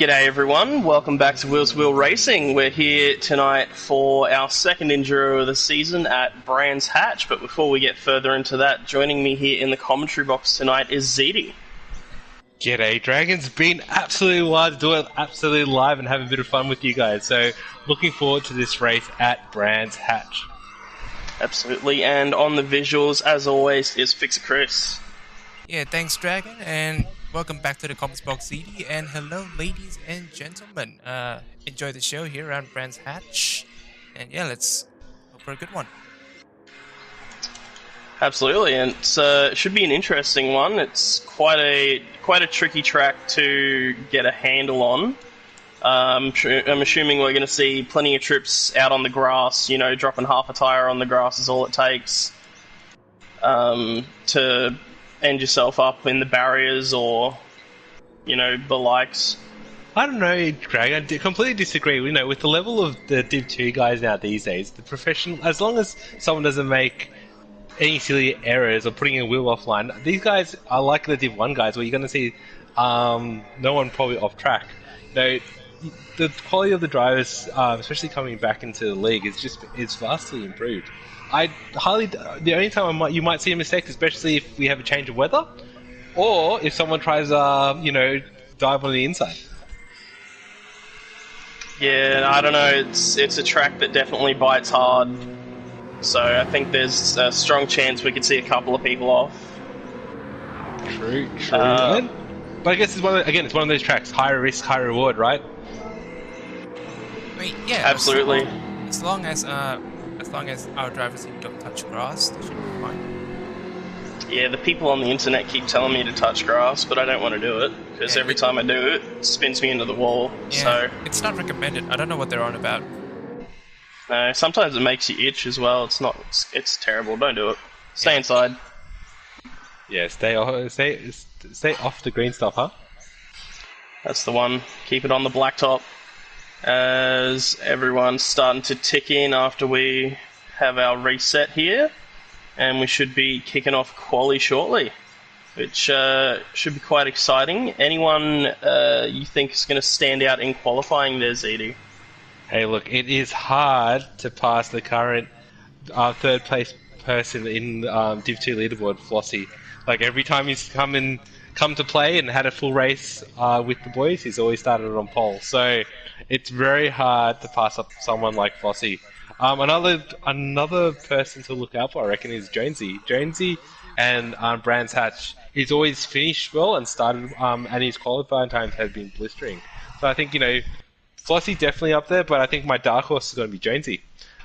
G'day everyone, welcome back to Wheel2Wheel Racing. We're here tonight for our second enduro of the season at Brands Hatch, but before we get further into that, joining me here in the commentary box tonight is ZD. G'day, Dragon's been absolutely wild to do it absolutely live and have a bit of fun with you guys, so looking forward to this race at Brands Hatch. Absolutely, and on the visuals, as always, is Fixer Chris. Yeah, thanks Dragon, and welcome back to the Comments Box CD, and hello ladies and gentlemen. Enjoy the show here around Brands Hatch, and yeah, let's hope for a good one. Absolutely, and it should be an interesting one. It's quite a tricky track to get a handle on. I'm assuming we're going to see plenty of trips out on the grass. You know, dropping half a tire on the grass is all it takes to end yourself up in the barriers or, you know, the likes. I don't know, Greg, I completely disagree. You know, with the level of the Div 2 guys now these days, the professional, as long as someone doesn't make any silly errors or putting a wheel offline, these guys are like the Div 1 guys where you're going to see no one probably off track. You know, the quality of the drivers, especially coming back into the league, is vastly improved. The only time you might see a mistake, especially if we have a change of weather, or if someone tries, dive on the inside. Yeah, I don't know. It's a track that definitely bites hard. So I think there's a strong chance we could see a couple of people off. True. But I guess it's one of those tracks, high risk, high reward, right? Wait, yeah, absolutely. As long as our drivers don't touch grass, they should be fine. Yeah, the people on the internet keep telling me to touch grass, but I don't want to do it because every time I do it, it spins me into the wall. Yeah, so it's not recommended. I don't know what they're on about. No, sometimes it makes you itch as well. It's terrible. Don't do it. Stay inside. Yeah, stay off the green stuff, huh? That's the one. Keep it on the blacktop. As everyone's starting to tick in after we have our reset here, and we should be kicking off quali shortly, which should be quite exciting. Anyone you think is going to stand out in qualifying there, ZD? Hey, look, it is hard to pass the current third place person in Div 2 leaderboard, Flossie. Like, every time he's come to play and had a full race with the boys, he's always started on pole. So it's very hard to pass up someone like Flossie. Another person to look out for, I reckon, is Jonesy. Jonesy and Brands Hatch, he's always finished well and started, and his qualifying times have been blistering. So I think, you know, Flossie definitely up there, but I think my dark horse is going to be Jonesy.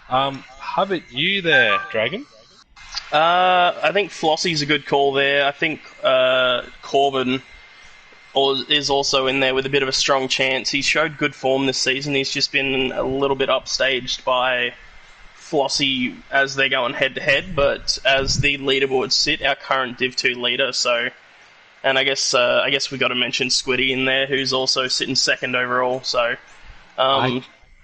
How about you there, Dragon? I think Flossie's a good call there. I think Corbin is also in there with a bit of a strong chance. He showed good form this season. He's just been a little bit upstaged by Flossie as they're going head-to-head, but as the leaderboards sit, our current Div 2 leader, so... And I guess we got to mention Squiddy in there, who's also sitting second overall, so... I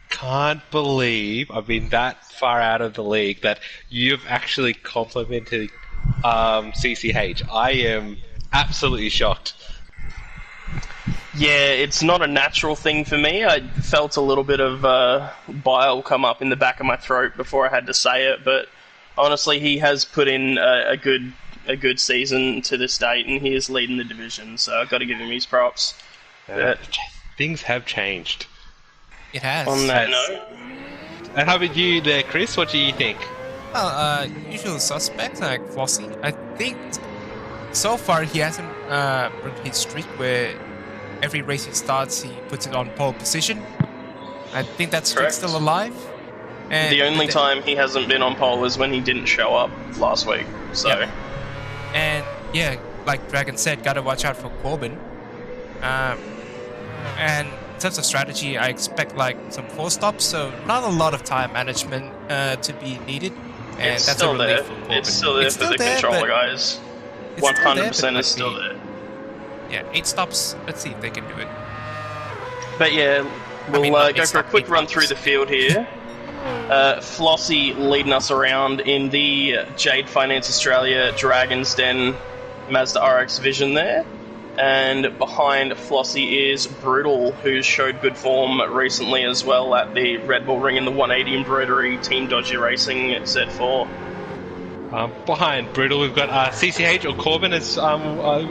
can't believe I've been that far out of the league that you've actually complimented CCH. I am absolutely shocked. Yeah, it's not a natural thing for me. I felt a little bit of bile come up in the back of my throat before I had to say it, but honestly, he has put in a good season to this date, and he is leading the division, so I've got to give him his props. Things have changed. It has. On that note. And how about you there, Chris? What do you think? Well, usual suspects like Flossie. I think so far he hasn't broken his streak where every race he starts he puts it on pole position. I think that streak's still alive. And the only time he hasn't been on pole is when he didn't show up last week. So. Yeah. And yeah, like Dragon said, gotta watch out for Corbin. And in terms of strategy, I expect like some 4-stops, so not a lot of tire management to be needed. And it's that's still a relief there. for Corbin. It's still there for the controller guys. 100% is still there. Yeah, 8 stops. Let's see if they can do it. But yeah, we'll go for a quick run through the field here. Flossie leading us around in the Jade Finance Australia Dragon's Den Mazda RX Vision there. And behind Flossie is Brutal, who's showed good form recently as well at the Red Bull Ring in the 180 embroidery Team Dodgy Racing Z4. Behind Brutal, we've got CCH, or Corbin, as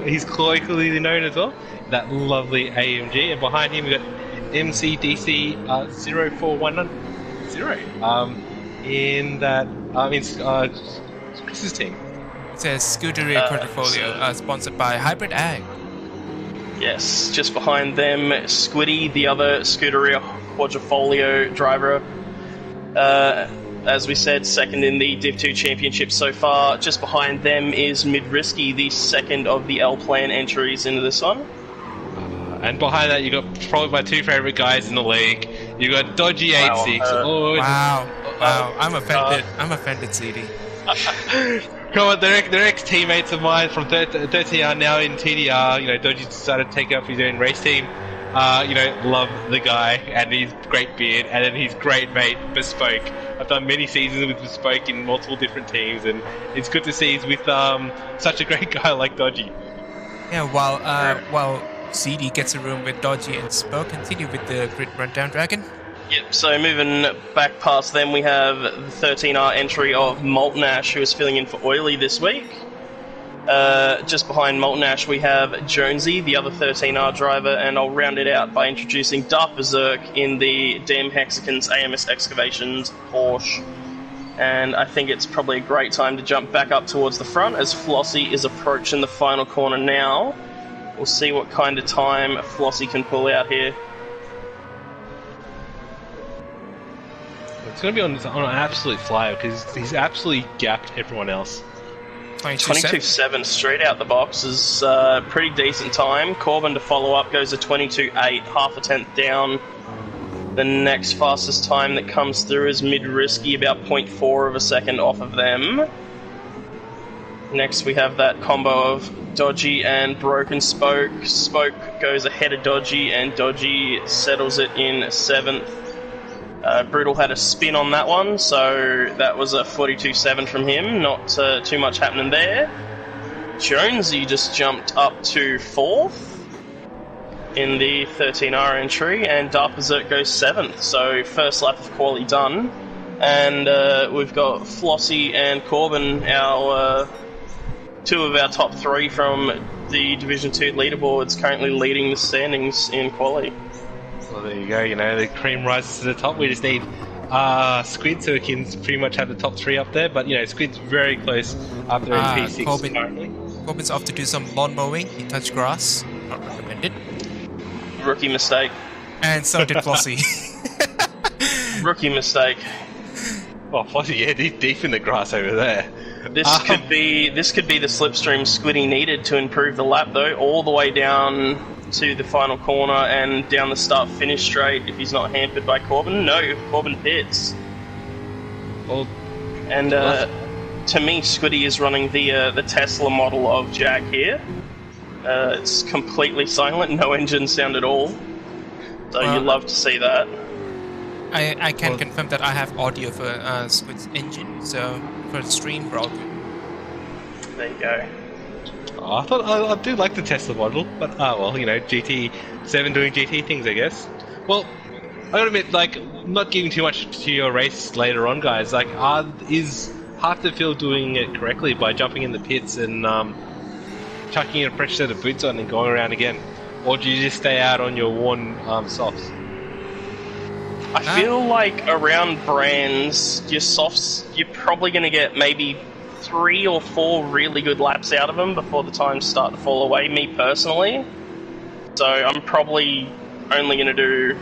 he's colloquially known as well. That lovely AMG. And behind him, we've got MCDC 0410 in that in Chris's team. It says Scuderia Portfolio, sponsored by Hybrid Ag. Yes, just behind them, Squiddy, the other Scuderia Quadrifolio driver. As we said, second in the Div 2 Championship so far. Just behind them is Midrisky, the second of the L-Plan entries into this one. And behind that, you got probably my two favourite guys in the league. You got Dodgy 86. Wow. I'm offended. I'm offended, CD. Come on, they're ex-teammates of mine from 13R, now in TDR. You know, Dodgy decided to take up his own race team. You know, love the guy and his great beard, and then his great mate Bespoke. I've done many seasons with Bespoke in multiple different teams, and it's good to see he's with such a great guy like Dodgy. Yeah, while CD gets a room with Dodgy and Spoke, continue with the grid rundown, Dragon. Yep, so moving back past them, we have the 13R entry of Moltenash, who is filling in for Oily this week. Just behind Moltenash, we have Jonesy, the other 13R driver, and I'll round it out by introducing Dark Berserk in the DM Hexicans AMS Excavations Porsche. And I think it's probably a great time to jump back up towards the front as Flossie is approaching the final corner now. We'll see what kind of time Flossie can pull out here. It's going to be on an absolute flyer because he's absolutely gapped everyone else. 22.7 straight out the box is pretty decent time. Corbin to follow up goes to 22.8, half a tenth down. The next fastest time that comes through is Mid-Risky, about 0.4 of a second off of them. Next we have that combo of Dodgy and Broken Spoke. Spoke goes ahead of Dodgy and Dodgy settles it in 7th. Brutal had a spin on that one, so that was a 42.7 from him. Not too much happening there. Jonesy just jumped up to 4th in the 13R entry, and Dark Berserk goes 7th, so first lap of quali done. And we've got Flossie and Corbin, our two of our top three from the Division 2 leaderboards, currently leading the standings in quali. Well, there you go, you know, the cream rises to the top. We just need Squid, so we can pretty much have the top three up there, but, you know, Squid's very close up there in P6 currently. Corbin's off to do some lawn mowing. He touched grass. Not recommended. Rookie mistake. And so did Flossie. Rookie mistake. Oh, Flossie, yeah, he's deep in the grass over there. This could be the slipstream Squiddy needed to improve the lap, though, all the way down to the final corner and down the start-finish straight if he's not hampered by Corbin. No, Corbin pits. Well, and to me, Squiddy is running the Tesla model of Jag here. It's completely silent, no engine sound at all. So you love to see that. I can confirm that I have audio for Squid's engine, so for the stream, we're all good. There you go. Oh, I do like the Tesla model, but well, you know, GT7 doing GT things, I guess. Well, I gotta admit, like, not giving too much to your race later on, guys. Like, is half the field doing it correctly by jumping in the pits and chucking in a fresh set of boots on and going around again, or do you just stay out on your worn softs? I feel like around brands, your softs, you're probably going to get maybe 3 or 4 really good laps out of them before the times start to fall away, me personally. So I'm probably only going to do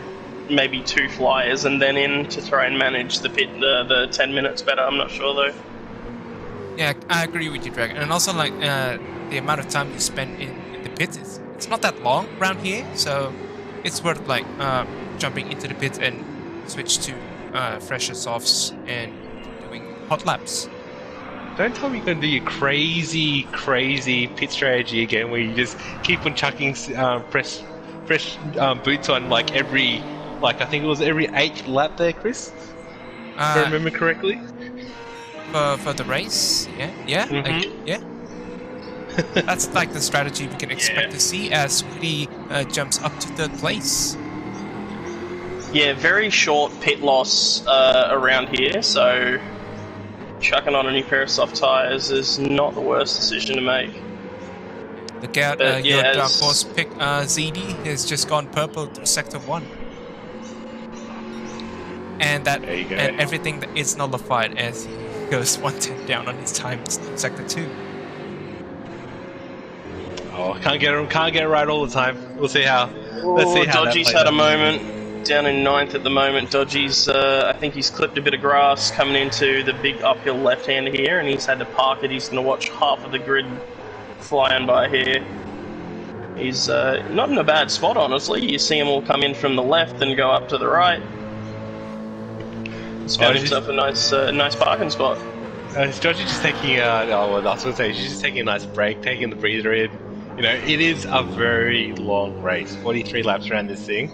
maybe 2 flyers and then in to try and manage the pit, the 10 minutes better. I'm not sure though. Yeah, I agree with you, Dragon. And also, like, the amount of time you spend in the pits, it's not that long around here, so it's worth, like, jumping into the pits and switch to fresher softs and doing hot laps. Don't tell me you're going to do your crazy pit strategy again, where you just keep on chucking fresh boots on like every, I think it was every 8th lap there, Chris? If I remember correctly. For the race, yeah. Mm-hmm. Yeah. That's like the strategy we can expect to see as Sweetie jumps up to 3rd place. Yeah, very short pit loss around here, so chucking on a new pair of soft tyres is not the worst decision to make. Look out, your dark horse pick, ZD, has just gone purple through Sector 1. And that and everything that is nullified as he goes 110 down on his time in Sector 2. Oh, can't get it right all the time. We'll see how. Let's see how Dodgy's had a moment. Down in 9th at the moment. Dodgy's, I think he's clipped a bit of grass coming into the big uphill left-hander here, and he's had to park it. He's going to watch half of the grid flying by here. He's not in a bad spot, honestly. You see him all come in from the left and go up to the right. He's found himself a nice parking spot. Is Dodgy just taking I was going to say, she's just taking a nice break, taking the breather in. You know, it is a very long race, 43 laps around this thing.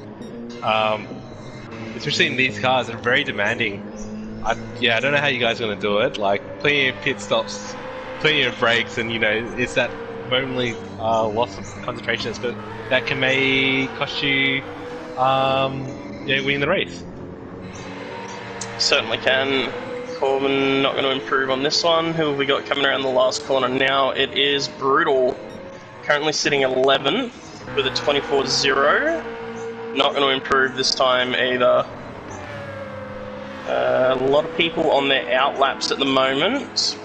Especially in these cars, they're very demanding. I don't know how you guys are going to do it. Like, plenty of pit stops, plenty of breaks, and, you know, it's that momentary loss of concentration that may cost you winning the race. Certainly can. Corbin not going to improve on this one. Who have we got coming around the last corner now? It is Brutal. Currently sitting 11th with a 24.0. Not going to improve this time either. A lot of people on their outlaps at the moment.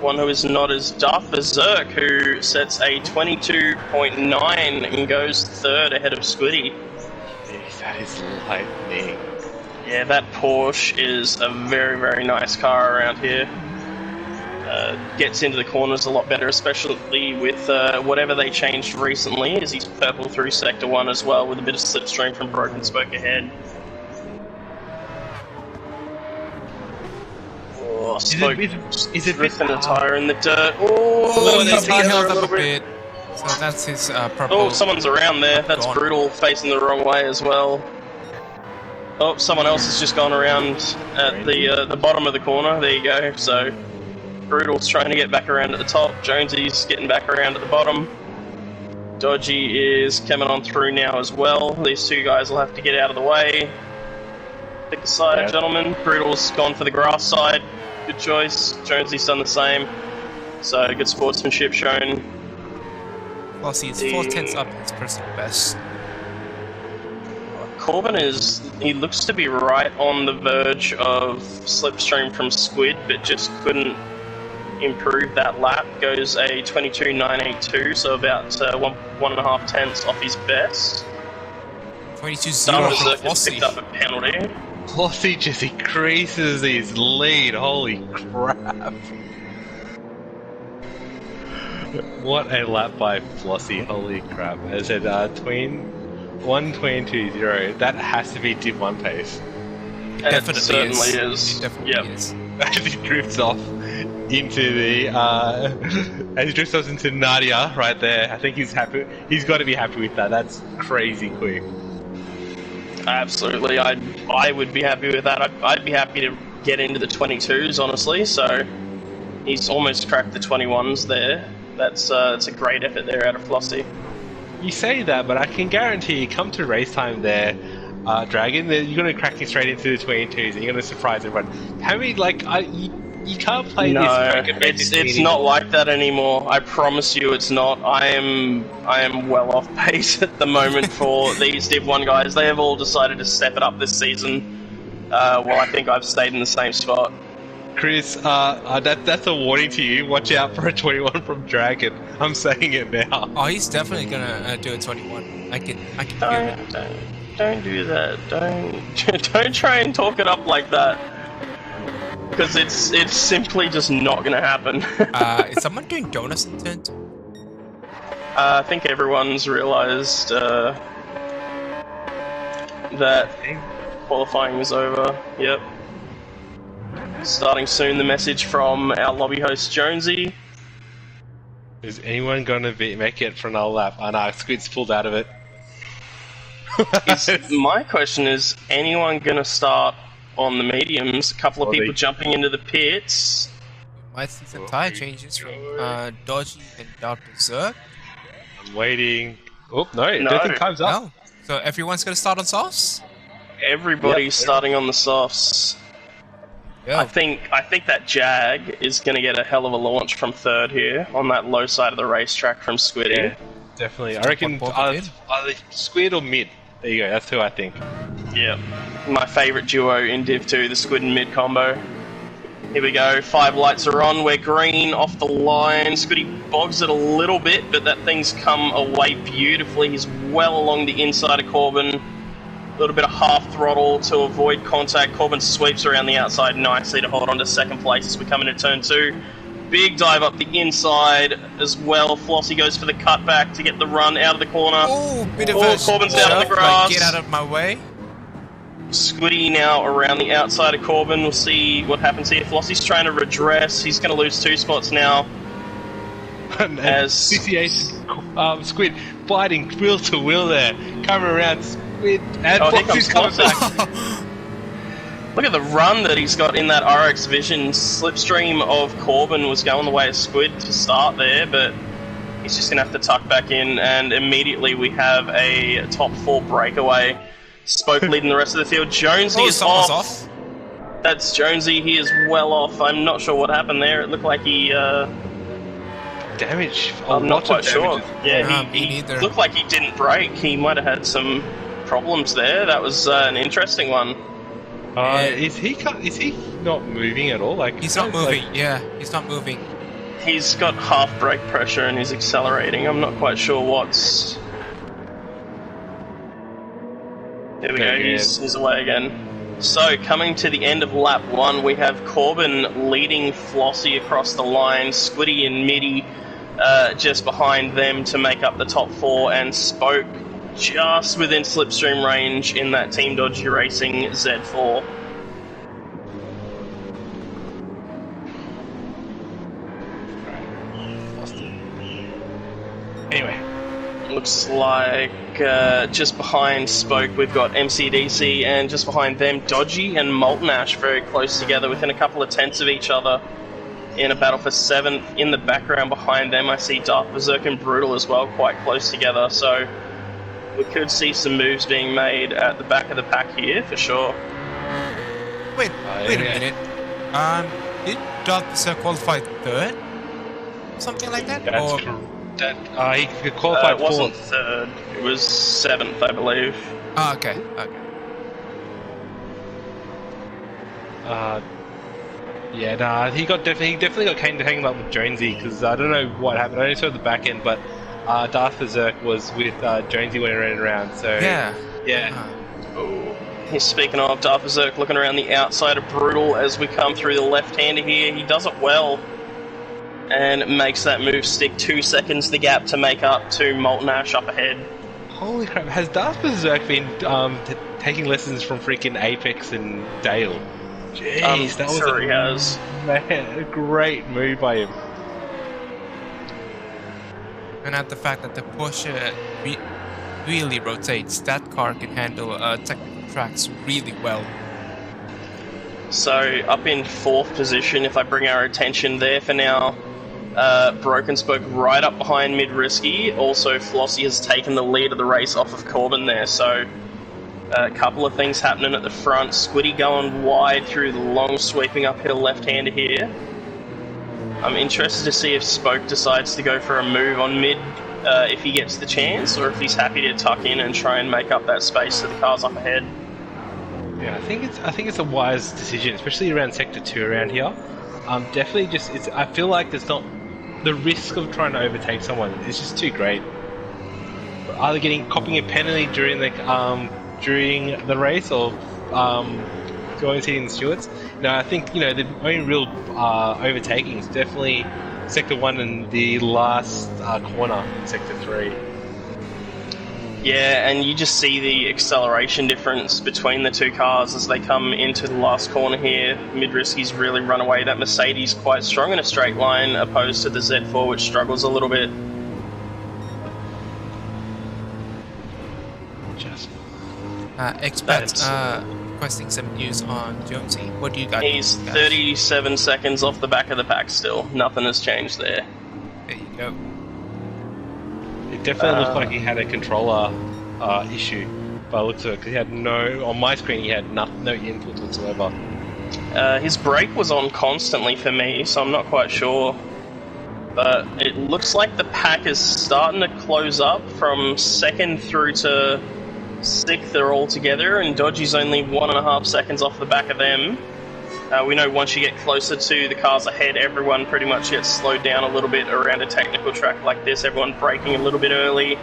One who is not is Darth Berserk, who sets a 22.9 and goes 3rd ahead of Squiddy. Jeez, that is lightning. Yeah, that Porsche is a very, very nice car around here. Gets into the corners a lot better, especially with whatever they changed recently, as he's purple through Sector 1 as well, with a bit of slipstream from Broken Spoke ahead. Oh, Spoke is it ripping a tyre in the dirt. Oh, he's held up a bit. So that's his purple. Oh, someone's around there. That's gone. Brutal, facing the wrong way as well. Oh, someone else has just gone around at the bottom of the corner. There you go. So, Brutal's trying to get back around at the top. Jonesy's getting back around at the bottom. Dodgy is coming on through now as well. These two guys will have to get out of the way. Pick a side, gentlemen. Brutal's gone for the grass side. Good choice. Jonesy's done the same. So, good sportsmanship shown. Flossie is 4 tenths up his personal best. Corbin he looks to be right on the verge of slipstream from Squid, but just couldn't improve that lap. Goes a 22.982, so about 1.5 tenths off his best. 22.0 for Flossie. Picked up a penalty. Flossie just increases his lead, holy crap. What a lap by Flossie, holy crap. As I said, 1:22.0, that has to be Div 1 pace. Definitely it certainly is. is. It definitely is. As he drifts off into Nadia right there. I think he's happy. He's got to be happy with that. That's crazy quick. Absolutely, I would be happy with that. I'd be happy to get into the 22s, honestly. So he's almost cracked the 21s there. That's a great effort there out of Flossie. You say that, but I can guarantee you, come to race time there, Dragon, you're going to crack it straight into the 22s and you're going to surprise everyone. How many, you can't play this track and make this it's not like that anymore. I promise you it's not. I am well off pace at the moment for these Div 1 guys. They have all decided to step it up this season, while I think I've stayed in the same spot. Chris, that's a warning to you. Watch out for a 21 from Dragon. I'm saying it now. Oh, he's definitely gonna do a 21. I can hear it. Don't do that. Don't try and talk it up like that. Because it's simply just not gonna happen. Is someone doing donuts in turn 2? I think everyone's realised that qualifying is over. Yep. Starting soon, the message from our lobby host Jonesy. Is anyone going to make it for another lap? Oh no, Squid's pulled out of it. My question is, anyone going to start on the mediums? A couple of people jumping into the pits. Might see some tire changes from Dodgy and Dark Berserk. I'm waiting. Oh, no, I No. don't think time's up. No. So everyone's going to start on softs? Everybody's Yep. starting on the softs. Yeah. I think that Jag is going to get a hell of a launch from third here on that low side of the racetrack from Squiddy. Yeah, definitely. I reckon either Squid or Mid. There you go, that's who I think. Yeah. My favourite duo in Div 2, the Squid and Mid combo. Here we go, 5 lights are on, we're green, off the line. Squiddy bogs it a little bit, but that thing's come away beautifully. He's well along the inside of Corbin. A little bit of half throttle to avoid contact. Corbin sweeps around the outside nicely to hold on to second place as we come into turn 2. Big dive up the inside as well. Flossie goes for the cutback to get the run out of the corner. Oh, bit of a Corbin's down on the shove, grass. like, get out of my way. Squiddy now around the outside of Corbin. We'll see what happens here. Flossie's trying to redress. He's going to lose 2 spots now. As CCH Squid biting Wheel2Wheel there. Coming around Squid and here Flossie's comes coming back. Look at the run that he's got in that RX Vision. Slipstream of Corbin was going the way of Squid to start there, but he's just going to have to tuck back in, and immediately we have a top 4 breakaway. Spoke leading the rest of the field. Jonesy is off. That's Jonesy. He is well off. I'm not sure what happened there. It looked like he... damage. I'm not quite sure. Yeah, me he neither. looked like he didn't break. He might have had some problems there. That was an interesting one. Is he not moving at all? Like He's not moving, yeah, he's not moving. He's got half brake pressure and he's accelerating. I'm not quite sure what's... There we go, he's away again. So, coming to the end of lap 1, we have Corbin leading Flossie across the line, Squiddy and Middy just behind them to make up the top 4, and Spoke just within slipstream range in that Team Dodgy Racing Z4. Anyway, looks like just behind Spoke we've got MCDC, and just behind them Dodgy and Molten Ash very close together within a couple of tenths of each other in a battle for 7th. In the background behind them I see Dark Berserk and Brutal as well, quite close together, so we could see some moves being made at the back of the pack here for sure. Wait a minute. Did Dark Berserk qualify 3rd? Something like that? that's Or... he could qualify It wasn't 4th. 3rd, it was 7th I believe. Ah, okay. Yeah, nah, he definitely got hanging up with Jonesy, because I don't know what happened. I only saw the back end, but Darth Berserk was with Jonesy when he ran around, so... Yeah. Oh. He's speaking of Darth Berserk looking around the outside of Brutal as we come through the left-hander here. He does it well and makes that move stick. 2 seconds the gap to make up to Molten Ash up ahead. Holy crap, has Darth Berserk been taking lessons from freaking Apex and Dale? Jeez, that was sure he has. a great move by him. And at the fact that the Porsche really rotates, that car can handle technical tracks really well. So, up in 4th position, if I bring our attention there for now, Broken Spoke right up behind Mid-Risky. Also, Flossie has taken the lead of the race off of Corbin there, so a couple of things happening at the front. Squiddy going wide through the long sweeping uphill left-hander here. I'm interested to see if Spoke decides to go for a move on Mid if he gets the chance, or if he's happy to tuck in and try and make up that space to the cars up ahead. Yeah, I think it's a wise decision, especially around Sector 2 around here. Definitely I feel like there's not the risk of trying to overtake someone. It's just too great. Either copping a penalty during the race, or going seating the stewards. No, I think the only real overtaking is definitely Sector 1 and the last corner in Sector 3. Yeah, and you just see the acceleration difference between the two cars as they come into the last corner here. Mid-Risky's really run away. That Mercedes quite strong in a straight line, opposed to the Z4, which struggles a little bit. requesting some news on Jonesy. What do you got? He's guys? 37 seconds off the back of the pack still. Nothing has changed there. There you go. It definitely looked like he had a controller issue. By the looks of it, 'cause he had on my screen, he had no input whatsoever. His brake was on constantly for me, so I'm not quite sure. But it looks like the pack is starting to close up from 2nd through to 6th. They're all together, and Dodgy's only 1.5 seconds off the back of them. We know once you get closer to the cars ahead, everyone pretty much gets slowed down a little bit around a technical track like this. Everyone braking a little bit early,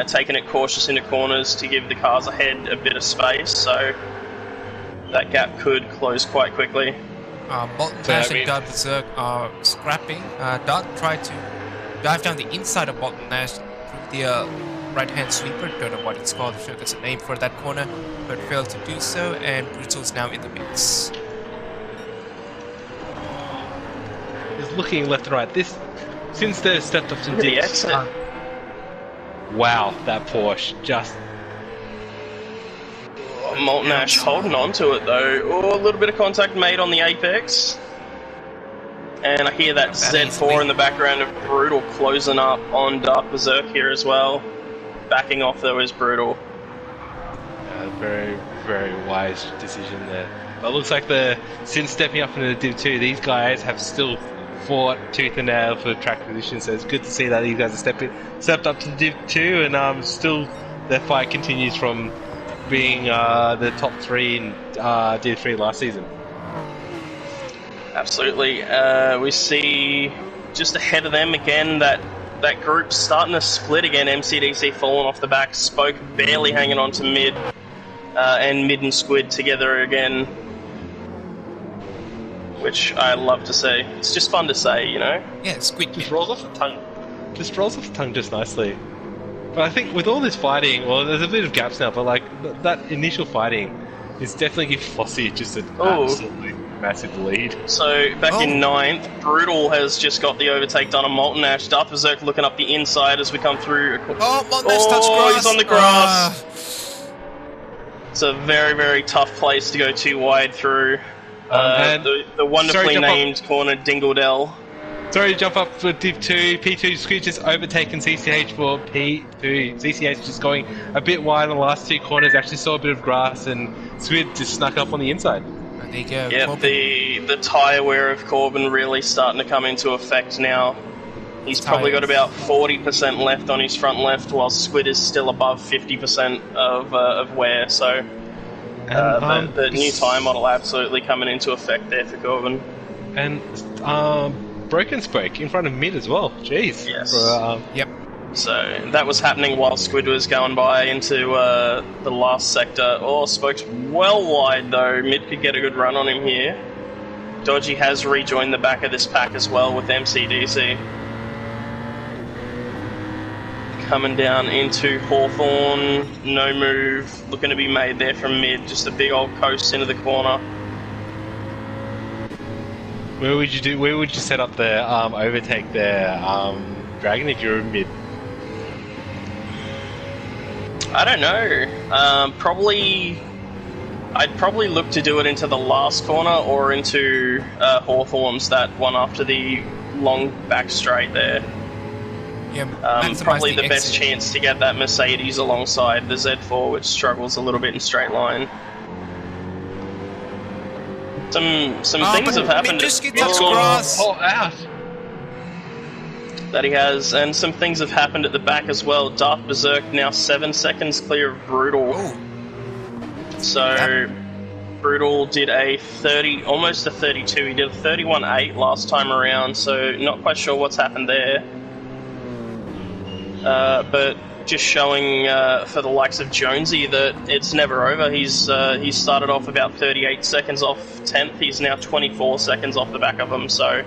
taking it cautious into corners to give the cars ahead a bit of space, so that gap could close quite quickly. Molten Nash and Dart Berserk are scrapping. Dart tried to dive down the inside of Molten Nash through the right-hand sweeper. Don't know what it's called, I'm sure there's a name for that corner, but failed to do so, and Brutal's now in the mix. He's looking left and right. Since they've stepped up to The exit. Wow, that Porsche just... Molten Ash holding on to it though. Oh, a little bit of contact made on the apex. And I hear that Z4 in the background of Brutal closing up on Dark Berserk here as well. Backing off though is Brutal. Very, very wise decision there. But it looks like since stepping up into the Div 2, these guys have still fought tooth and nail for track position, so it's good to see that these guys have stepped up to the Div 2, and still their fight continues from being the top 3 in Div 3 last season. Absolutely. We see just ahead of them again that group's starting to split again. MCDC falling off the back, Spoke barely hanging on to mid, and Mid and Squid together again, which I love to see. It's just fun to say, you know? Yeah, Squid just rolls off the tongue. Just rolls off the tongue just nicely. But I think with all this fighting, well, there's a bit of gaps now, but like that initial fighting is definitely giving Flossie just an absolutely massive lead. So back in 9th, Brutal has just got the overtake done on Molten Ash. Darth Berserk looking up the inside as we come through. Oh, Molten Ash touched grass. He's on the grass. It's a very, very tough place to go too wide through. The wonderfully named corner Dingledell. Sorry to jump up for Div 2. P2 Squid just overtaken CCH for P2. CCH just going a bit wide on the last 2 corners. Actually saw a bit of grass, and Squid just snuck up on the inside. There you go. Yeah, the tyre wear of Corbin really starting to come into effect now. He's probably got about 40% left on his front left, while Squid is still above 50% of wear. So the new tyre model absolutely coming into effect there for Corbin. And Broken Spoke in front of mid as well. Jeez. Yes. Yep. So that was happening while Squid was going by into the last sector. Oh, Spoke's well wide though. Mid could get a good run on him here. Dodgy has rejoined the back of this pack as well with MCDC. Coming down into Hawthorne. No move. Looking to be made there from mid. Just a big old coast into the corner. Where would you set up the overtake there, Dragon, if you're in mid? I don't know. I'd probably look to do it into the last corner or into Hawthorne's, that one after the long back straight there. Yeah, probably the best chance to get that Mercedes alongside the Z4, which struggles a little bit in straight line. Some things have happened. That he has, and some things have happened at the back as well. Darth Berserk now 7 seconds clear of Brutal. Ooh. So Brutal did almost a 32. He did a 31.8 last time around. So not quite sure what's happened there. But just showing for the likes of Jonesy that it's never over. He's started off about 38 seconds off 10th. He's now 24 seconds off the back of him. So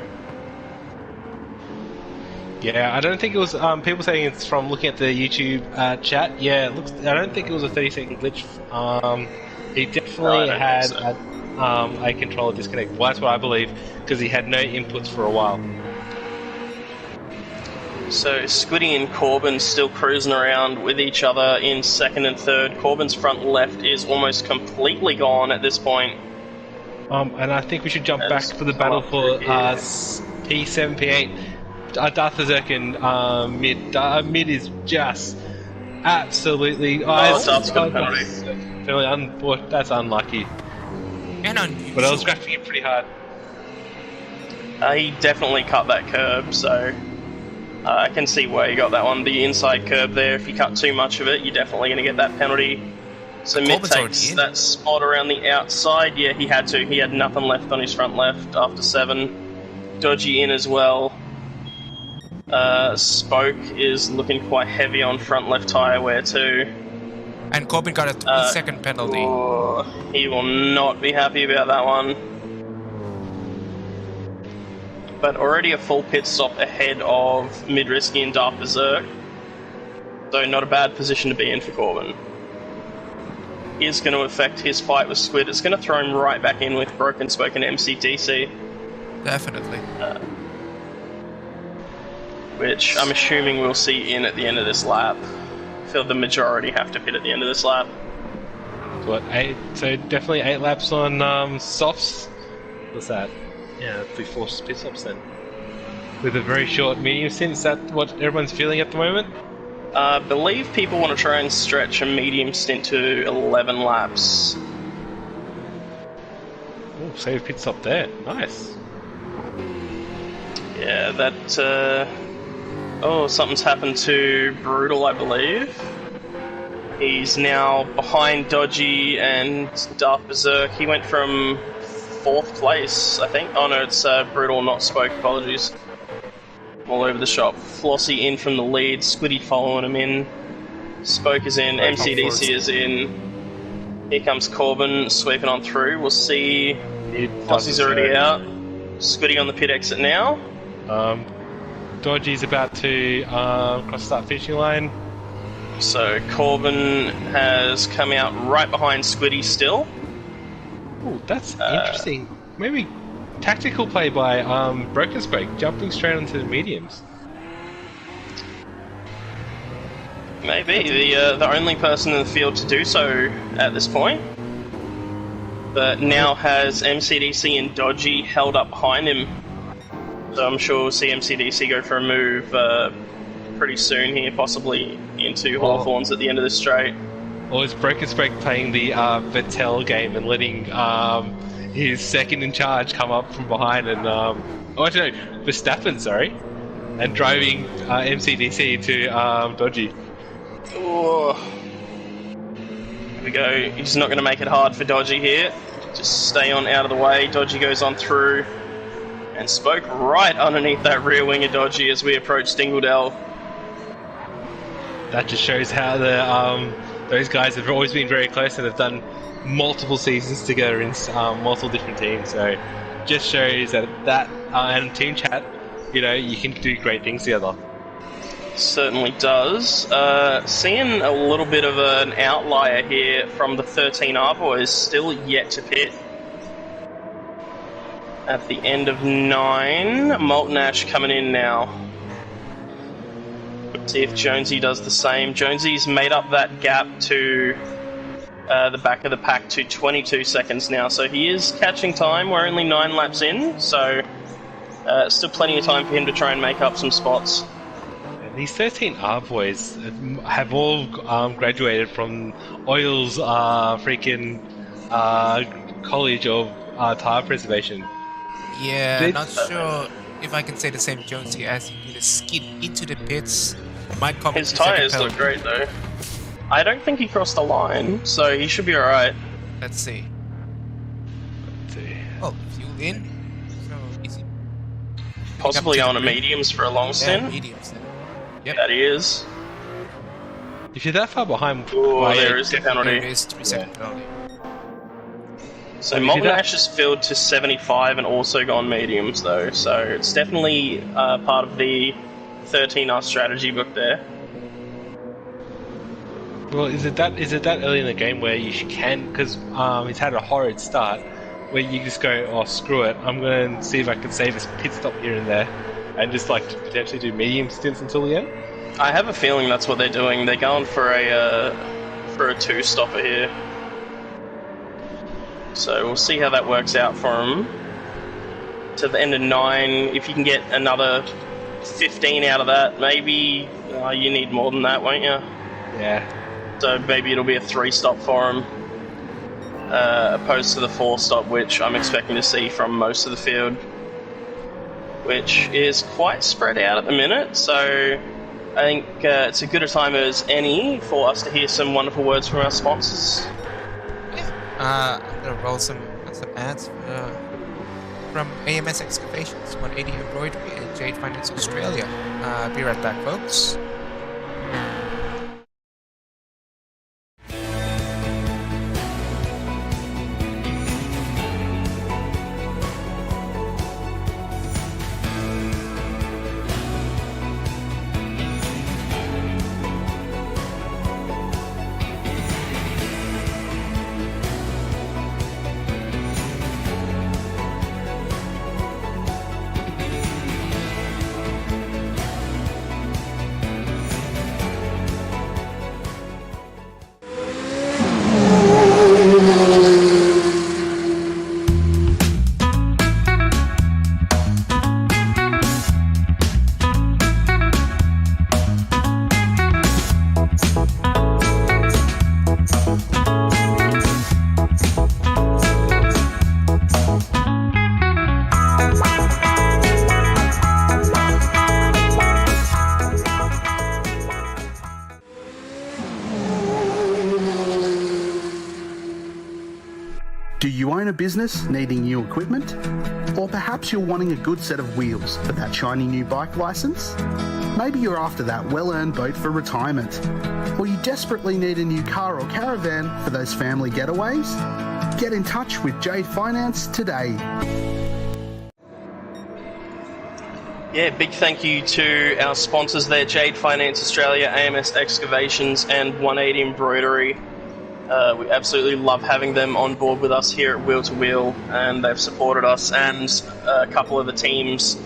yeah, I don't think it was people saying it's from looking at the YouTube chat. Yeah, it looks. I don't think it was a 30-second glitch. He definitely had a controller disconnect. Well, that's what I believe, because he had no inputs for a while. So Squiddy and Corbin still cruising around with each other in second and third. Corbin's front left is almost completely gone at this point. And I think we should jump back for the come battle up for through here. P7, P8. Darth Berserk and mid. Mid is just absolutely. Darth's got a penalty. That's unlucky. And unusual. But I was graphing it pretty hard. He definitely cut that curb, so I can see where he got that one. The inside curb there, if you cut too much of it, you're definitely going to get that penalty. So Mid Corbin's takes already in. that spot around the outside. Yeah, he had to. He had nothing left on his front left after 7. Dodgy in as well. Spoke is looking quite heavy on front left tyre wear too. And Corbin got a 3-second penalty. Oh, he will not be happy about that one. But already a full pit stop ahead of Mid-Risky and Darth Berserk. So not a bad position to be in for Corbin. Is going to affect his fight with Squid. It's going to throw him right back in with Broken Spoke and MCDC. Definitely. Which I'm assuming we'll see in at the end of this lap. I feel the majority have to pit at the end of this lap. What, 8? So definitely 8 laps on softs. What's that? Yeah, it'll be 4 pit stops then. With a very short medium stint, is that what everyone's feeling at the moment? I believe people want to try and stretch a medium stint to 11 laps. Oh, save pit stop there. Nice. Yeah, that... Oh, something's happened to Brutal, I believe. He's now behind Dodgy and Darth Berserk. He went from 4th place, I think. Oh no, it's Brutal, not Spoke. Apologies. All over the shop. Flossie in from the lead. Squiddy following him in. Spoke is in. MCDC is in. Here comes Corbin sweeping on through. We'll see. Flossie's already out. Squiddy on the pit exit now. Dodgy's about to cross the start finishing line. So Corbin has come out right behind Squiddy still. Oh, that's interesting. Maybe tactical play by Broken Spoke, jumping straight onto the mediums. Maybe the only person in the field to do so at this point. But now has MCDC and Dodgy held up behind him. So I'm sure we'll see MCDC go for a move pretty soon here, possibly into Hawthorns at the end of this straight. Or is Broken Spoke playing the Vettel game and letting his second in charge come up from behind and... Verstappen, sorry. And driving MCDC to Dodgy. Oh. Here we go. He's not going to make it hard for Dodgy here. Just stay on out of the way. Dodgy goes on through. And Spoke right underneath that rear wing of Dodgy as we approach Dingledell. That just shows how those guys have always been very close and have done multiple seasons together in multiple different teams. So just shows that and team chat, you can do great things together. Certainly does. Seeing a little bit of an outlier here from the 13R boys, still yet to pit. At the end of 9, Molten Ash coming in now. See if Jonesy does the same. Jonesy's made up that gap to the back of the pack to 22 seconds now, so he is catching time. We're only 9 laps in, so still plenty of time for him to try and make up some spots. These 13R boys have all graduated from Oil's freaking College of Tire Preservation. Yeah, not sure if I can say the same Jonesy as he did a skid into the pits. Might come His tyres look great though. I don't think he crossed the line, so he should be alright. Let's see. Oh, fuel in. So is he possibly on a mediums for a long stint? Yeah, mediums then. Yep. That he is. If you're that far behind, there is the penalty. There is 3-second penalty. So Molten Ash has filled to 75 and also gone mediums though, so it's definitely part of the 13R strategy book there. Well, is it that early in the game where you can, because he's had a horrid start, where you just go, oh screw it, I'm going to see if I can save his pit stop here and there, and just like potentially do medium stints until the end. I have a feeling that's what they're doing. They're going for a two-stopper here. So we'll see how that works out for him. To the end of 9, if you can get another 15 out of that, maybe you need more than that, won't you? Yeah. So maybe it'll be a 3-stop for him, opposed to the 4-stop, which I'm expecting to see from most of the field, which is quite spread out at the minute. So I think it's a good a time as any for us to hear some wonderful words from our sponsors. I'm gonna roll some ads from AMS Excavations, 180 Embroidery, and Jade Finance Australia. Be right back, folks. Do you own a business needing new equipment? Or perhaps you're wanting a good set of wheels for that shiny new bike licence? Maybe you're after that well-earned boat for retirement. Or you desperately need a new car or caravan for those family getaways? Get in touch with Jade Finance today. Yeah, big thank you to our sponsors there, Jade Finance Australia, AMS Excavations, and 180 Embroidery. We absolutely love having them on board with us here at Wheel2Wheel, and they've supported us and a couple of the teams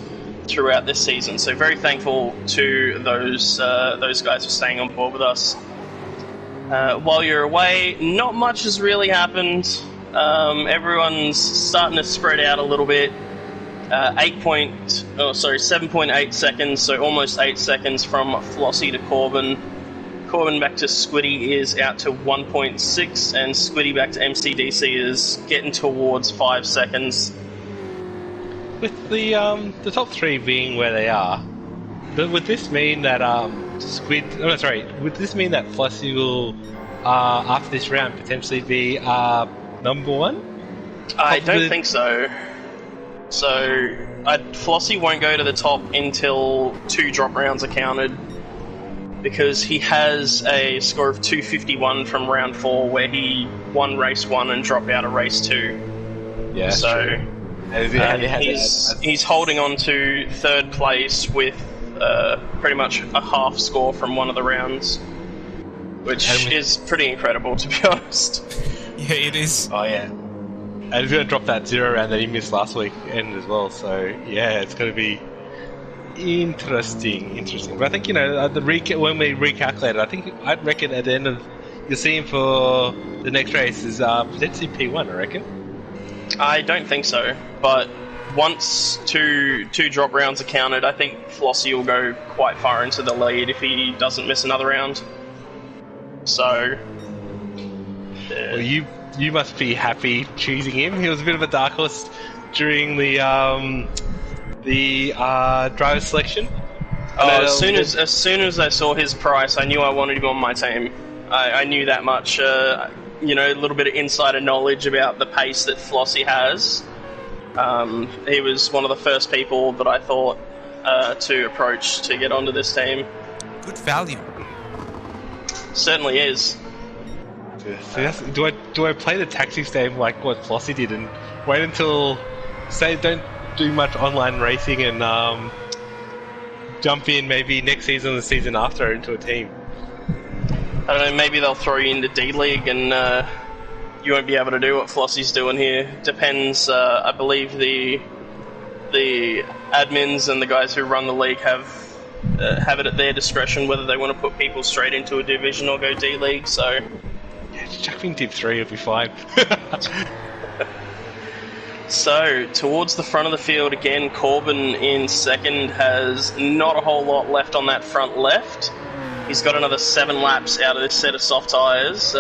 throughout this season. So very thankful to those guys for staying on board with us. While you're away, not much has really happened. Everyone's starting to spread out a little bit. 7.8 seconds, so almost 8 seconds from Flossie to Corbin. Corbin back to Squiddy is out to 1.6, and Squiddy back to MCDC is getting towards 5 seconds. With the top 3 being where they are, would this mean that would this mean that Flossie will, after this round, potentially be number 1? I don't think so. So Flossie won't go to the top until 2 drop rounds are counted, because he has a score of 251 from round 4, where he won race 1 and dropped out of race 2. Yeah. So he's holding on to 3rd place with pretty much a half score from one of the rounds, which is pretty incredible, to be honest. Yeah, it is. Oh yeah. And he's going to drop that 0 round that he missed last weekend as well. So yeah, it's going to be interesting. But I think, when we recalculate it, I'd reckon at the end of, you'll see him for the next race is potentially P1, I reckon. I don't think so, but once two drop rounds are counted, I think Flossie will go quite far into the lead if he doesn't miss another round. So well, you must be happy choosing him. He was a bit of a dark horse during the driver selection. As soon as I saw his price, I knew I wanted him on my team. I knew that much. A little bit of insider knowledge about the pace that Flossie has. He was one of the first people that I thought to approach to get onto this team. Good value. Certainly is. Do I play the tactics game like what Flossie did and wait until, say, don't do much online racing and jump in maybe next season or the season after into a team? I don't know, maybe they'll throw you into D-League and you won't be able to do what Flossie's doing here. Depends, I believe the the admins and the guys who run the league have it at their discretion whether they want to put people straight into a division or go D-League, so... Yeah, chuck me in Div 3, it'll be fine. So, towards the front of the field again, Corbin in second has not a whole lot left on that front left. He's got another 7 laps out of this set of soft tyres.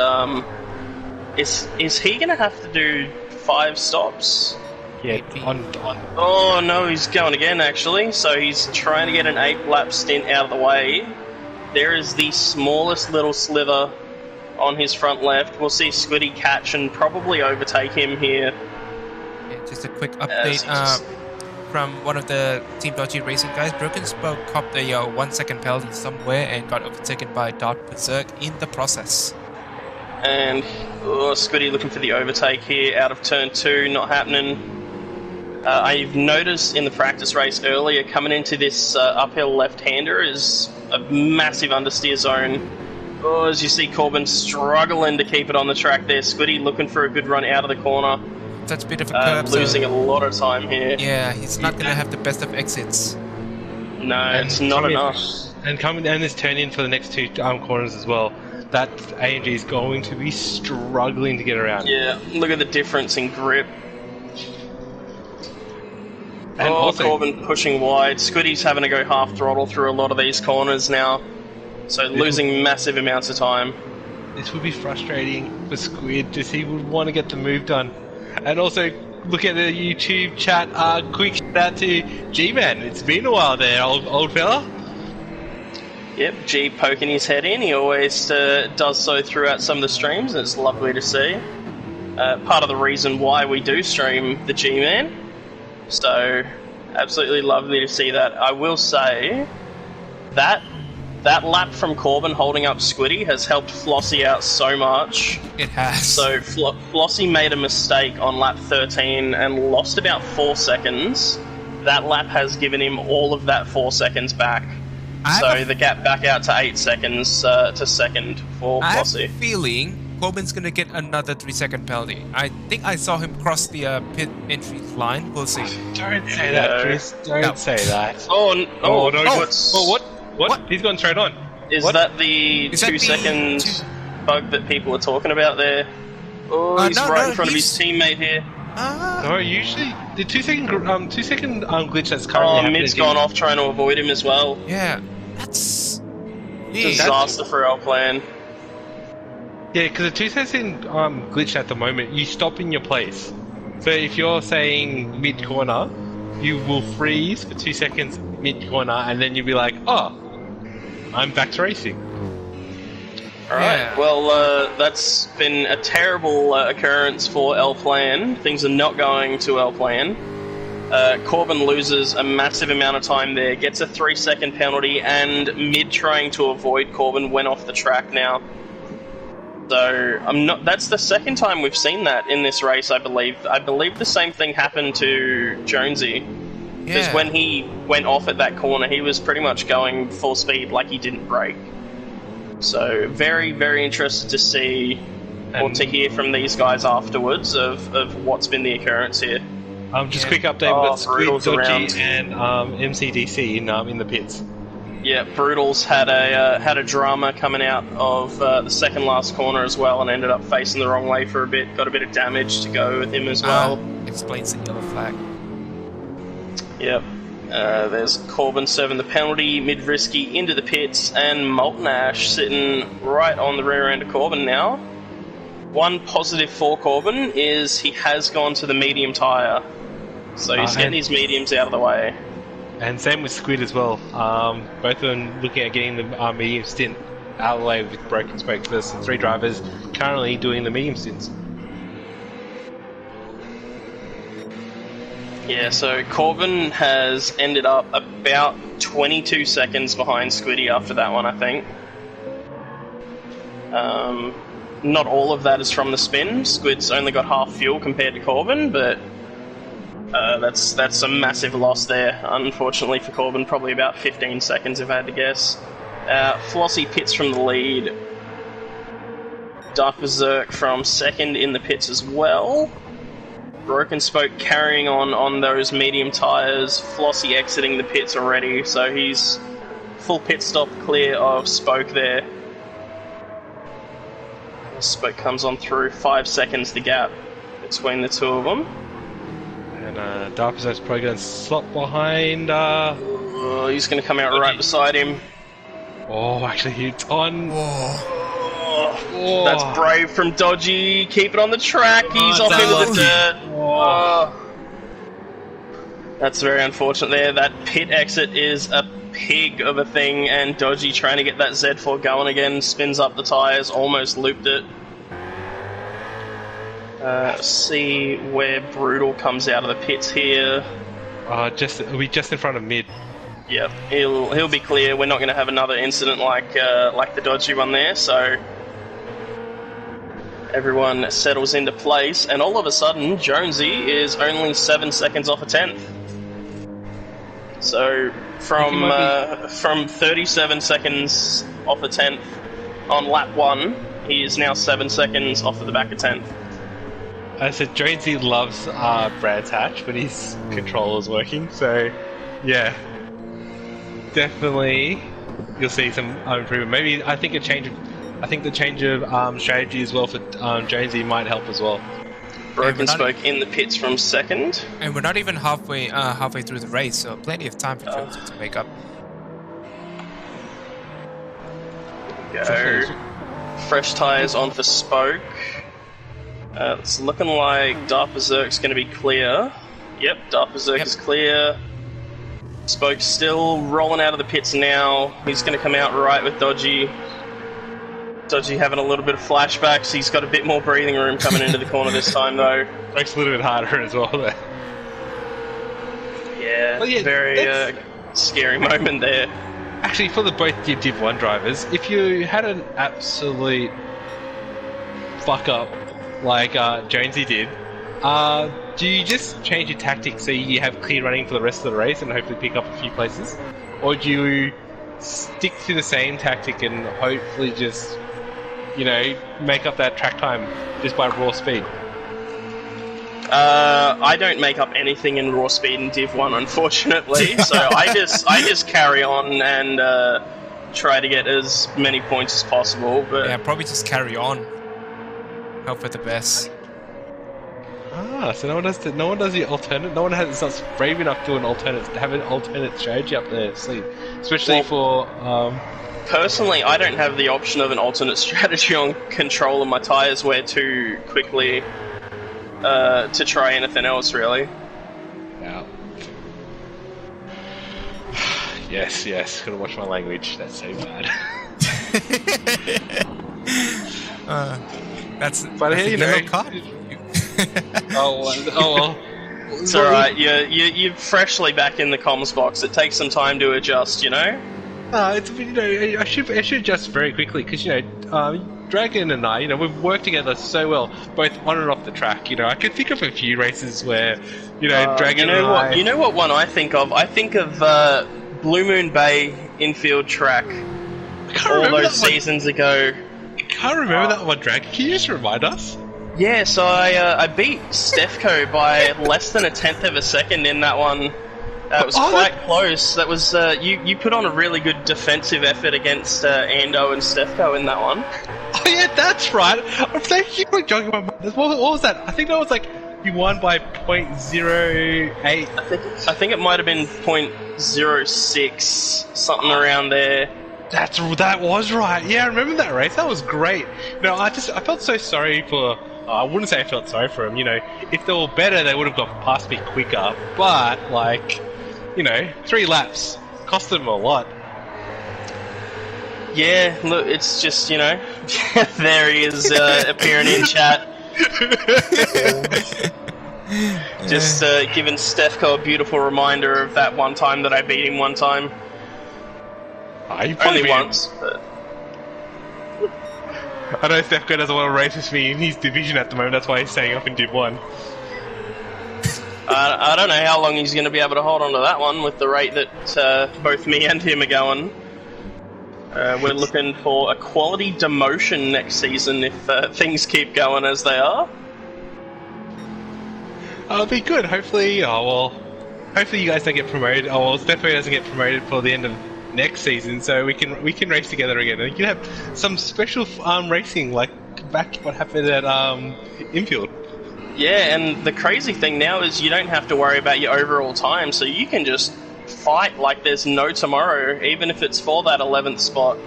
Is he going to have to do 5 stops? Yeah, on. Oh no, he's going again actually. So he's trying to get an 8-lap stint out of the way. There is the smallest little slither on his front left. We'll see Squiddy catch and probably overtake him here. Yeah, just a quick update from one of the Team Dodgy Racing guys. Broken Spoke copped a 1 second penalty somewhere and got overtaken by Dart Berserk in the process. And Squiddy looking for the overtake here out of turn 2, not happening. I've noticed in the practice race earlier, coming into this uphill left-hander is a massive understeer zone. Oh, as you see Corbin struggling to keep it on the track there. Squiddy looking for a good run out of the corner. That's a bit of a curve. Losing a lot of time here. Yeah, he's not going to have the best of exits. No, it's not enough. And this turn in for the next 2 corners as well. That AMG is going to be struggling to get around. Yeah, look at the difference in grip. And also, Corbin pushing wide. Squiddy's having to go half throttle through a lot of these corners now. So losing massive amounts of time. This would be frustrating for Squid, because he would want to get the move done. And also, look at the YouTube chat. Quick shout out to G-Man. It's been a while there, old fella. Yep, G poking his head in. He always does so throughout some of the streams, and it's lovely to see. Part of the reason why we do stream the G-Man. So, absolutely lovely to see that. I will say that lap from Corbin holding up Squiddy has helped Flossie out so much. It has. So Flossie made a mistake on lap 13 and lost about 4 seconds. That lap has given him all of that 4 seconds back. So the gap back out to 8 seconds to second for Flossie. I have a feeling Corbin's going to get another 3-second penalty. I think I saw him cross the pit entry line. We'll see. Don't say that, Chris. Don't say that. Oh, no. What? He's gone straight on. Is that the 2 second bug that people are talking about there? Oh, he's right in front of his teammate here. No, usually the 2 second glitch that's currently happening. Mid's gone off trying to avoid him as well. Yeah, that's disaster for our plan. Yeah, because the 2 second glitch at the moment, you stop in your place. So if you're saying mid corner, you will freeze for 2 seconds mid corner, and then you'll be like, oh, I'm back to racing. Alright, well, that's been a terrible occurrence for L Plan. Things are not going to L Plan. Corbin loses a massive amount of time there, gets a 3 second penalty, and mid trying to avoid Corbin went off the track now. So that's the second time we've seen that in this race, I believe. I believe the same thing happened to Jonesy. Because when he went off at that corner, he was pretty much going full speed like he didn't brake. So very, very interested to see or to hear from these guys afterwards of what's been the occurrence here. Just quick update, we've got Squid, Dodgy, and MCDC in the pits. Yeah, Brutal's had a drama coming out of the second last corner as well, and ended up facing the wrong way for a bit. Got a bit of damage to go with him as well. Explains the yellow flag. Yep. There's Corbin serving the penalty, mid-risky into the pits, and Molten Ash sitting right on the rear end of Corbin now. One positive for Corbin is he has gone to the medium tyre, so he's getting his mediums out of the way. And same with Squid as well. Both of them looking at getting the medium stint out of the way with broken spokes versus 3 drivers currently doing the medium stints. Yeah, so Corbin has ended up about 22 seconds behind Squiddy after that one, I think. Not all of that is from the spin. Squid's only got half fuel compared to Corbin, but that's a massive loss there, unfortunately for Corbin. Probably about 15 seconds if I had to guess. Flossie pits from the lead. Dark Berserk from second in the pits as well. Broken Spoke carrying on those medium tyres. Flossie exiting the pits already, so he's full pit stop clear of Spoke there. Spoke comes on through, 5 seconds the gap between the two of them. And Darpazer's probably going to slot behind. He's going to come out right beside him. Oh, actually, he's on. Oh, that's brave from Dodgy. Keep it on the track. He's off into the dirt. Oh. That's very unfortunate there. That pit exit is a pig of a thing, and Dodgy trying to get that Z4 going again. Spins up the tyres, almost looped it. See where Brutal comes out of the pits here. It'll be just in front of mid. Yep, he'll be clear. We're not going to have another incident like the Dodgy one there, so everyone settles into place, and all of a sudden Jonesy is only 7 seconds off a 10th. So from 37 seconds off a 10th on lap 1, he is now 7 seconds off of the back of 10th. I said Jonesy loves Brands Hatch when his controller's working, so yeah, definitely you'll see some improvement. Maybe I think the change of strategy as well for Jonesy might help as well. Broken Spoke in the pits from second, and we're not even halfway through the race, so plenty of time for Jonesy to make up. Go. Fresh tyres on for Spoke. It's looking like Dark Berserk's going to be clear. Yep, Dark Berserk is clear. Spoke's still rolling out of the pits now. He's going to come out right with Dodgy. Dodgy having a little bit of flashbacks. He's got a bit more breathing room coming into the corner this time, though. Makes it a little bit harder as well, though. Yeah, very scary moment there. Actually, for the both Div 1 drivers, if you had an absolute fuck up like Jonesy did, do you just change your tactics so you have clear running for the rest of the race and hopefully pick up a few places? Or do you stick to the same tactic and hopefully just, make up that track time just by raw speed? I don't make up anything in raw speed in Div 1, unfortunately, so I just carry on and try to get as many points as possible. But yeah, probably just carry on. Hope for the best. So no one does the alternate. No one is not brave enough to have an alternate strategy up there. Especially for. Personally, I don't have the option of an alternate strategy on control of my tyres wear too quickly to try anything else, really. Yeah. Yes. Gotta watch my language. That's so bad. That's hey, a yellow card. Oh well. It's alright, you're freshly back in the comms box. It takes some time to adjust, I should adjust very quickly because Dragon and I, we've worked together so well, both on and off the track. I could think of a few races where, Dragon. You know what one I think of? I think of Blue Moon Bay infield track. All those seasons ago. I can't remember that one, Dragon. Can you just remind us? Yeah, so I beat Stefco by less than a 10th of a second in that one. It was quite close. That was you put on a really good defensive effort against Ando and Stefco in that one. Oh yeah, that's right. I'm thinking you were jogging my mind. What was that? I think that was like you won by 0.08. I think it might have been 0.06, something around there. That was right. Yeah, I remember that race. That was great. I felt so sorry for. I wouldn't say I felt sorry for him. If they were better, they would have got past me quicker. But 3 laps cost them a lot. Yeah, look, it's just there he is appearing in chat. Just giving Stefco a beautiful reminder of that one time that I beat him one time. Only once, but. I know Stefco doesn't want to race with me in his division at the moment, that's why he's staying up in Div 1. I don't know how long he's going to be able to hold on to that one with the rate that both me and him are going. We're looking for a quality demotion next season if things keep going as they are. It'll be good. Hopefully, hopefully you guys don't get promoted. Oh well, definitely doesn't get promoted for the end of next season, so we can race together again. And you can have some special racing, like back what happened at infield. Yeah, and the crazy thing now is you don't have to worry about your overall time, so you can just fight like there's no tomorrow, even if it's for that 11th spot.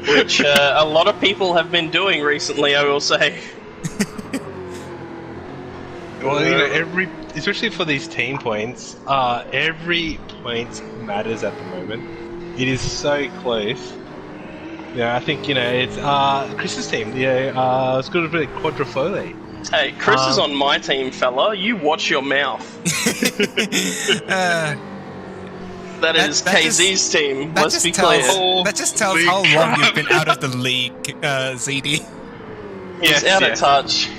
Which a lot of people have been doing recently, I will say. Well, especially for these team points, every point matters at the moment. It is so close. Yeah, I think, it's Chris's team. Yeah, it's got a bit of quadrifole. Hey, Chris is on my team, fella. You watch your mouth. That is KZ's team, let's be clear. That just tells how long you've been out of the league, ZD. He's out of touch.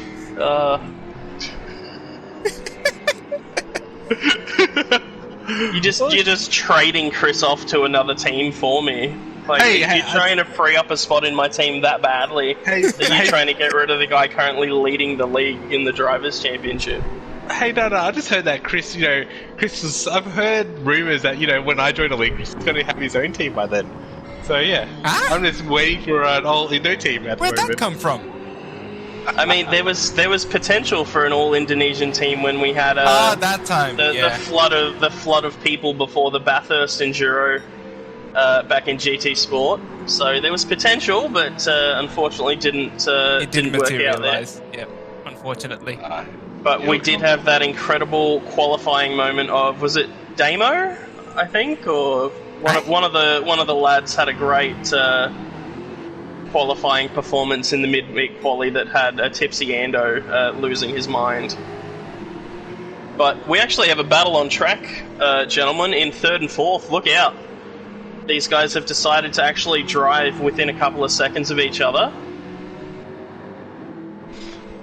You're just trading Chris off to another team for me. Like, you're trying to free up a spot in my team that badly that you're trying to get rid of the guy currently leading the league in the Drivers' Championship. Hey, no, I just heard that Chris, I've heard rumours that, when I join a league, he's going to have his own team by then. So, yeah, I'm just waiting for an all-Indo team at the moment. Where'd that come from? I mean, there was potential for an all-Indonesian team when we had that time, the flood of people before the Bathurst Enduro back in GT Sport. So there was potential, but unfortunately didn't work out there. Yep, unfortunately. But we did have that incredible qualifying moment of, was it Damo, I think, or one of the lads had a great qualifying performance in the mid-week quali that had a tipsy Ando losing his mind. But we actually have a battle on track, gentlemen, in 3rd and 4th. Look out. These guys have decided to actually drive within a couple of seconds of each other.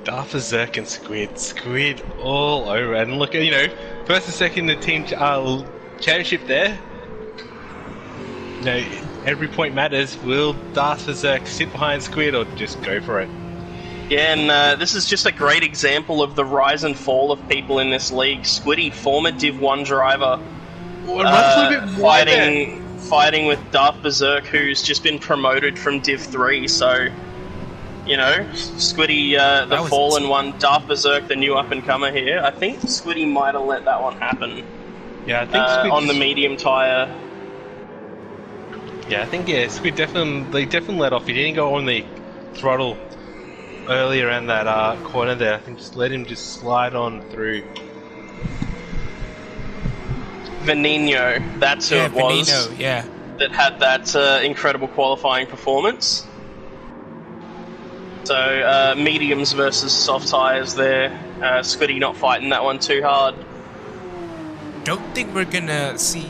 Darth Zerk and Squid all over. And look, first and second in the team championship there. Every point matters. Will Darth Zerk sit behind Squid or just go for it? Yeah, and this is just a great example of the rise and fall of people in this league. Squiddy, former Div 1 driver, fighting with Darth Berserk, who's just been promoted from Div 3, so, Squiddy, the fallen one, Darth Berserk, the new up-and-comer here. I think Squiddy might have let that one happen. Yeah, I think on the medium tyre. Yeah, I think, Squid definitely let off. He didn't go on the throttle earlier around that corner there. I think just let him just slide on through. Veneno, that's who it was. Veneno, yeah. That had that incredible qualifying performance. So, mediums versus soft tyres there. Squiddy not fighting that one too hard. Don't think we're gonna see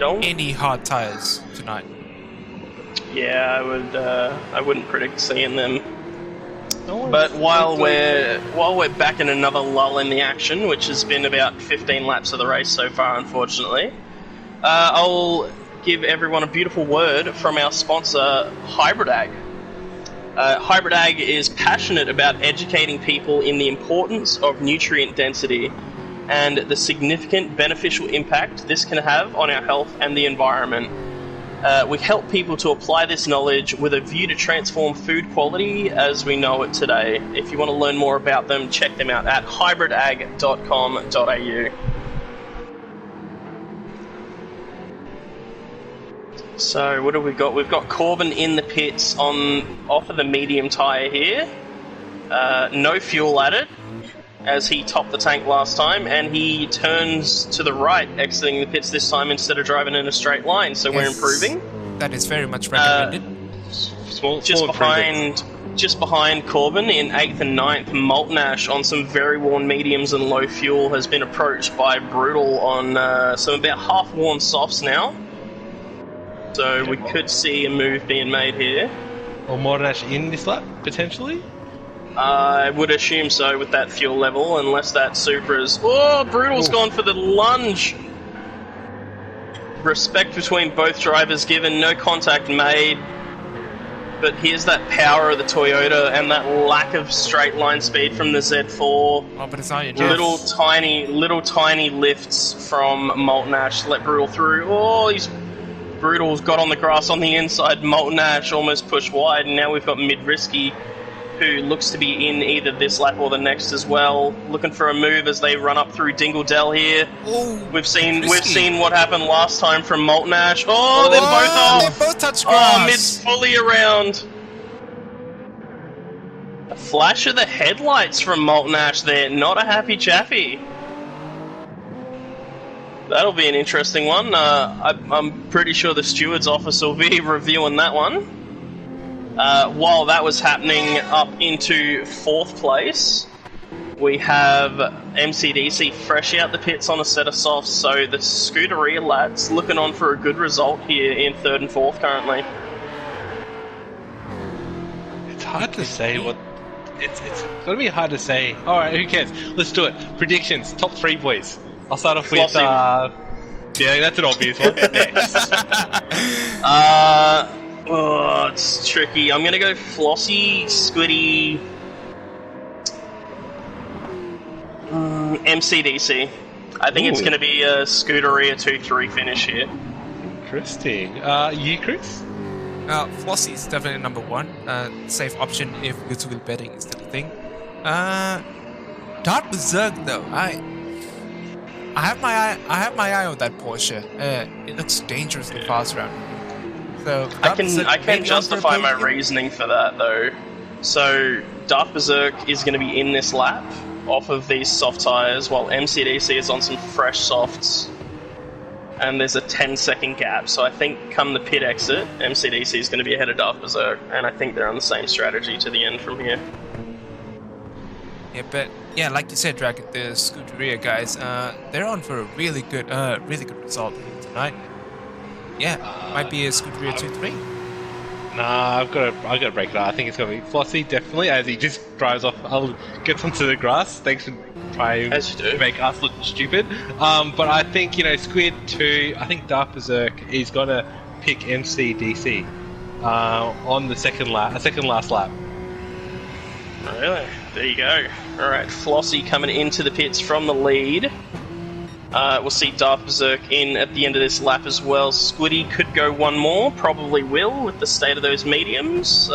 any hard tyres tonight. Yeah, I wouldn't predict seeing them. But while we're back in another lull in the action, which has been about 15 laps of the race so far, unfortunately, I'll give everyone a beautiful word from our sponsor, Hybrid Ag. Hybrid Ag is passionate about educating people in the importance of nutrient density and the significant beneficial impact this can have on our health and the environment. We help people to apply this knowledge with a view to transform food quality as we know it today. If you want to learn more about them, check them out at hybridag.com.au. So what have we got? We've got Corbin in the pits off of the medium tyre here. No fuel added, as he topped the tank last time, and he turns to the right, exiting the pits this time instead of driving in a straight line, so we're improving. That is very much recommended. Just behind Corbin in 8th and 9th, Maltnash on some very worn mediums and low fuel has been approached by Brutal on some about half-worn softs now. So we could see a move being made here. Or Maltnash in this lap, potentially? I would assume so with that fuel level, unless that Supra's... Oh, Brutal's gone for the lunge! Respect between both drivers given, no contact made. But here's that power of the Toyota and that lack of straight line speed from the Z4. Oh, but it's not your job. Little tiny lifts from Molten Ash let Brutal through. Oh, he's Brutal's got on the grass on the inside. Molten Ash almost pushed wide, and now we've got Mid-Risky, who looks to be in either this lap or the next as well, looking for a move as they run up through Dingle Dell here. Oh, we've seen what happened last time from Molten Ash. Oh, they're both off. They both touch grass. Oh, Mid's fully around. A flash of the headlights from Molten Ash there. Not a happy chappy. That'll be an interesting one. I'm pretty sure the steward's office will be reviewing that one. While that was happening, up into 4th place, we have MCDC fresh out the pits on a set of softs, so the Scuderia lads looking on for a good result here in 3rd and 4th currently. It's hard to say what... It's going to be hard to say. Alright, who cares? Let's do it. Predictions. Top 3, boys. I'll start off with... yeah, that's an obvious one. Next. Oh, it's tricky. I'm gonna go Flossie, Squiddy, MCDC. I think it's gonna be a Scuderia 2-3 finish here. Interesting. You, Chris? Flossie is definitely number 1. Safe option if Wheel2Wheel betting is still a thing. Dart Berserk though, I have my eye on that Porsche. It looks dangerously fast around here. So I can justify my reasoning for that though. So Dark Berserk is going to be in this lap off of these soft tyres, while MCDC is on some fresh softs, and there's a 10-second gap. So I think come the pit exit, MCDC is going to be ahead of Dark Berserk, and I think they're on the same strategy to the end from here. Yeah, but yeah, like you said, Dragon, the Scuderia guys, they're on for a really good result here tonight. Yeah, might be a Scuderia 2-3. Nah, I've got to break it up. I think it's going to be Flossie, definitely, as he just drives off, gets onto the grass. Thanks for trying to make us look stupid. But I think, Squid 2, I think Dark Berserk is going to pick MCDC on the second last lap. Oh, really? There you go. Alright, Flossie coming into the pits from the lead. We'll see Darth Berserk in at the end of this lap as well. Squiddy could go one more, probably will, with the state of those mediums.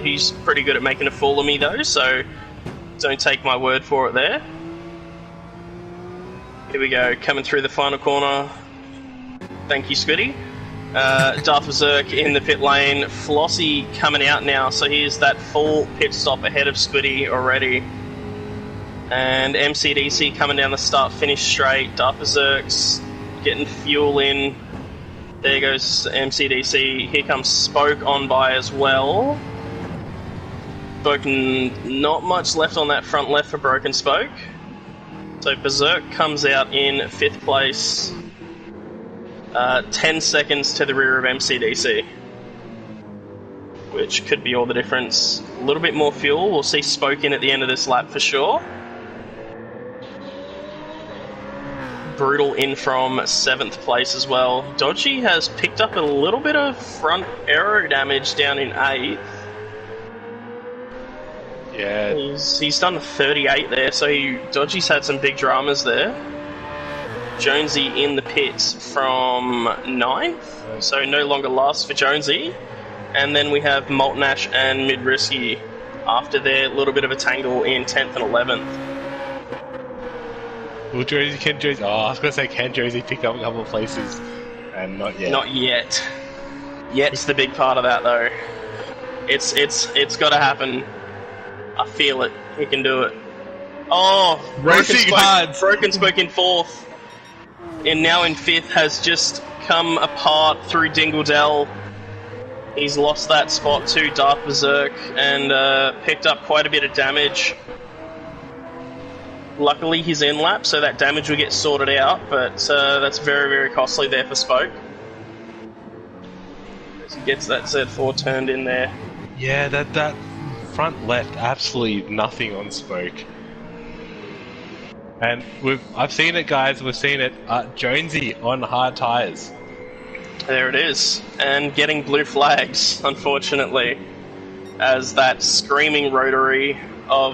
He's pretty good at making a fool of me though, so don't take my word for it there. Here we go, coming through the final corner. Thank you, Squiddy. Darth Berserk in the pit lane. Flossie coming out now, so here's that full pit stop ahead of Squiddy already. And MCDC coming down the start-finish straight. Darth Berserk's getting fuel in. There goes MCDC. Here comes Spoke on by as well. Broken, not much left on that front left for Broken Spoke. So Berserk comes out in 5th place. 10 seconds to the rear of MCDC. Which could be all the difference. A little bit more fuel. We'll see Spoke in at the end of this lap for sure. Brutal in from 7th place as well. Dodgy has picked up a little bit of front aero damage down in 8th. Yeah. He's done 38 there, so Dodgy's had some big dramas there. Jonesy in the pits from 9th, so no longer lasts for Jonesy. And then we have Molten Ash and Mid-Risky after their little bit of a tangle in 10th and 11th. Well, can Josie... Oh, I was going to say, can Josie pick up a couple of places? And not yet. Not yet. Yet's the big part of that, though. It's got to happen. I feel it. He can do it. Oh, Broken Spoke in 4th. And now in 5th has just come apart through Dingle Dell. He's lost that spot to Darth Berserk and picked up quite a bit of damage. Luckily he's in lap, so that damage will get sorted out, but that's very, very costly there for Spoke. As he gets that Z4 turned in there. Yeah, that front left, absolutely nothing on Spoke. And I've seen it, guys, we've seen it. Jonesy on hard tyres. There it is. And getting blue flags, unfortunately. as that screaming rotary of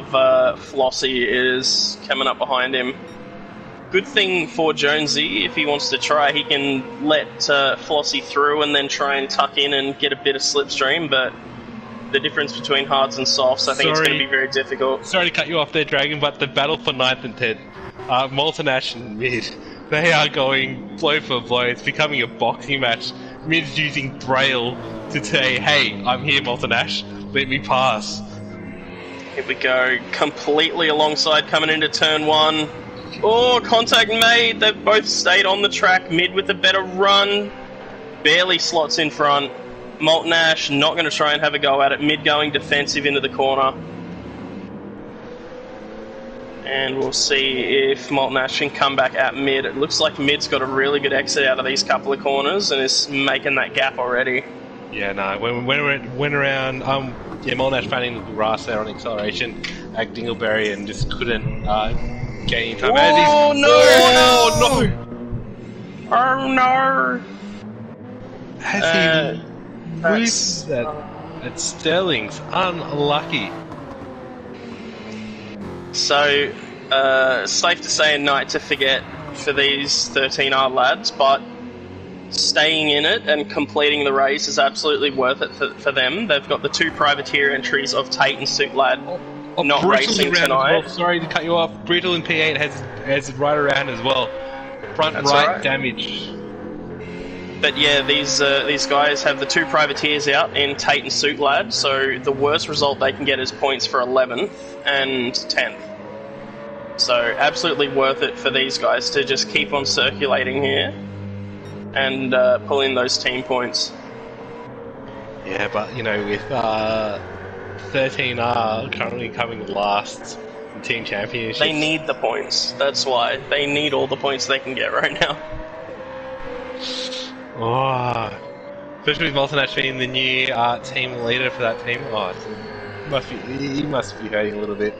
Flossie is coming up behind him. Good thing for Jonesy, if he wants to try, he can let Flossie through and then try and tuck in and get a bit of slipstream, but the difference between hards and softs, I think it's going to be very difficult. Sorry to cut you off there, Dragon, but the battle for 9th and 10th, Molten Ash and Mid, they are going blow for blow. It's becoming a boxing match. Mid's using Braille to say, hey, I'm here, Molten Ash, let me pass. Here we go, completely alongside coming into turn 1. Oh, contact made. They've both stayed on the track. Mid with a better run. Barely slots in front. Molten Ash not going to try and have a go at it. Mid going defensive into the corner. And we'll see if Molten Ash can come back at Mid. It looks like Mid's got a really good exit out of these couple of corners and is making that gap already. Yeah, no. When went around, Molten Ash finding the grass there on acceleration at Dingleberry and just couldn't gain time. Oh no! Oh no! Oh no! Has he whipped that at Sterling's? Unlucky. So, safe to say a night to forget for these 13R lads, but staying in it and completing the race is absolutely worth it for them. They've got the 2 privateer entries of Tate and Suit Lad not racing tonight. Well. Sorry to cut you off. Brutal in P8 has right around as well. Front right damage. But yeah, these guys have the 2 privateers out in Tate and Suit Lad, so the worst result they can get is points for 11th and 10th. So absolutely worth it for these guys to just keep on circulating here and pull in those team points. Yeah, but with 13R currently coming last in team championships, they need the points. That's why they need all the points they can get right now. Oh, especially with Molten Ash being the new team leader for that team. Oh, he must be hurting a little bit.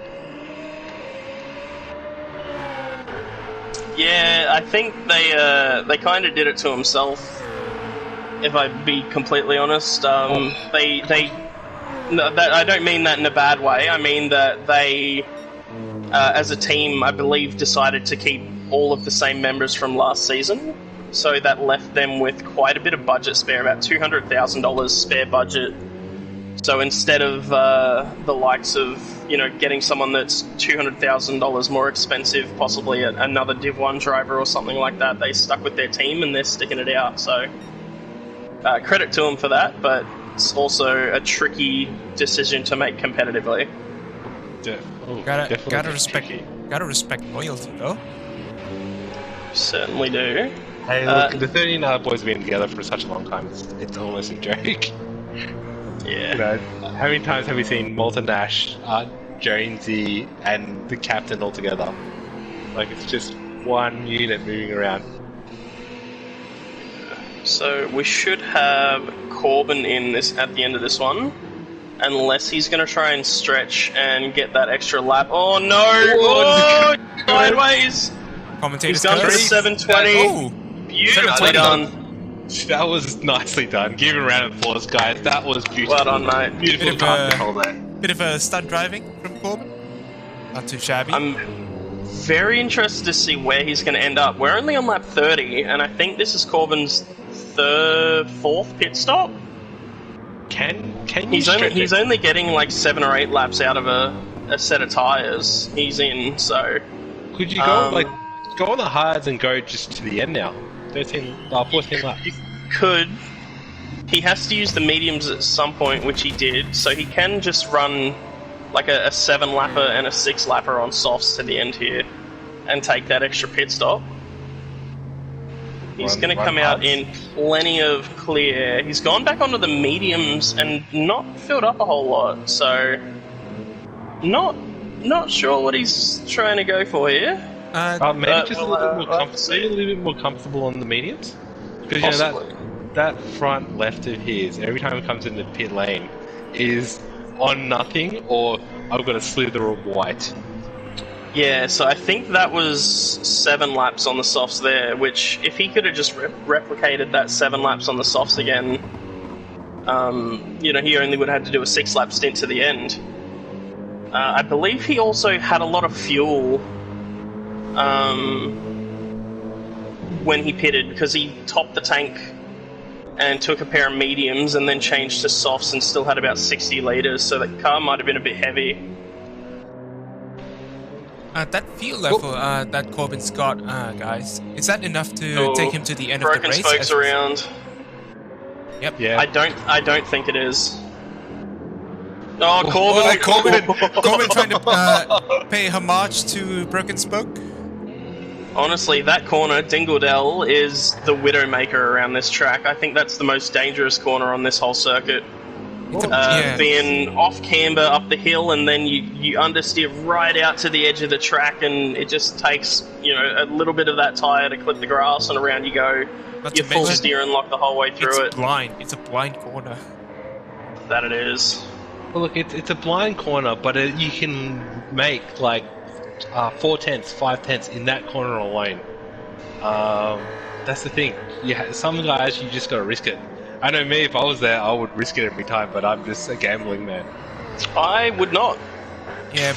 Yeah, I think they kind of did it to himself. If I be completely honest, I don't mean that in a bad way. I mean that they, as a team, I believe, decided to keep all of the same members from last season. So that left them with quite a bit of budget spare, about $200,000 spare budget. So instead of the likes of, getting someone that's $200,000 more expensive, possibly another Div 1 driver or something like that, they stuck with their team and they're sticking it out. So credit to them for that, but it's also a tricky decision to make competitively. Gotta respect loyalty, though. Certainly do. Hey, look, the 13 boys have been together for such a long time. It's almost a joke. Yeah. How many times have we seen Molten Ash, Jonesy, and the captain all together? Like, it's just one unit moving around. So we should have Corbin in this at the end of this one, unless he's going to try and stretch and get that extra lap. Oh no! Oh, sideways! Commentator's He's gone for the curse. 720. Beautifully done. That was nicely done. Give a round of applause, guys. That was beautiful. Well done, mate. Beautiful time control there. Bit of a stunt driving from Corbin. Not too shabby. I'm very interested to see where he's going to end up. We're only on lap 30, and I think this is Corbin's fourth pit stop. Can you He's only getting like 7 or 8 laps out of a set of tyres. He's in, so... Could you go go on the hards and go just to the end now? 14 laps. You could. He has to use the mediums at some point, which he did, so he can just run like a 7-lapper and a 6-lapper on softs to the end here and take that extra pit stop. He's going to come out in plenty of clear air. He's gone back onto the mediums and not filled up a whole lot, so not sure what he's trying to go for here. Maybe just a little bit more comfortable on the mediums, because that front left of his, every time it comes in the pit lane, is on nothing or I've got a slither of white. Yeah, so I think that was 7 laps on the softs there, which if he could have just replicated that 7 laps on the softs again, He only would have had to do a 6-lap stint to the end. I believe he also had a lot of fuel when he pitted, because he topped the tank and took a pair of mediums and then changed to softs and still had about 60 litres, so the car might have been a bit heavy. That fuel level that Corbin's got, guys, is that enough to take him to the end of the race? Broken spokes around. Yep. Yeah. I don't think it is. Oh, Corbin! Corbin trying to pay homage to Broken Spoke. Honestly, that corner, Dingledell, is the Widowmaker around this track. I think that's the most dangerous corner on this whole circuit. Being off camber up the hill, and then you understeer right out to the edge of the track, and it just takes a little bit of that tyre to clip the grass, and around you go. You're full steering lock the whole way through it. It's a blind corner. That it is. Well, look, it's a blind corner, but you can make like 4 tenths, 5 tenths in that corner alone. That's the thing. Some guys, you just gotta risk it. I know me, if I was there, I would risk it every time, but I'm just a gambling man. I would not. Yeah.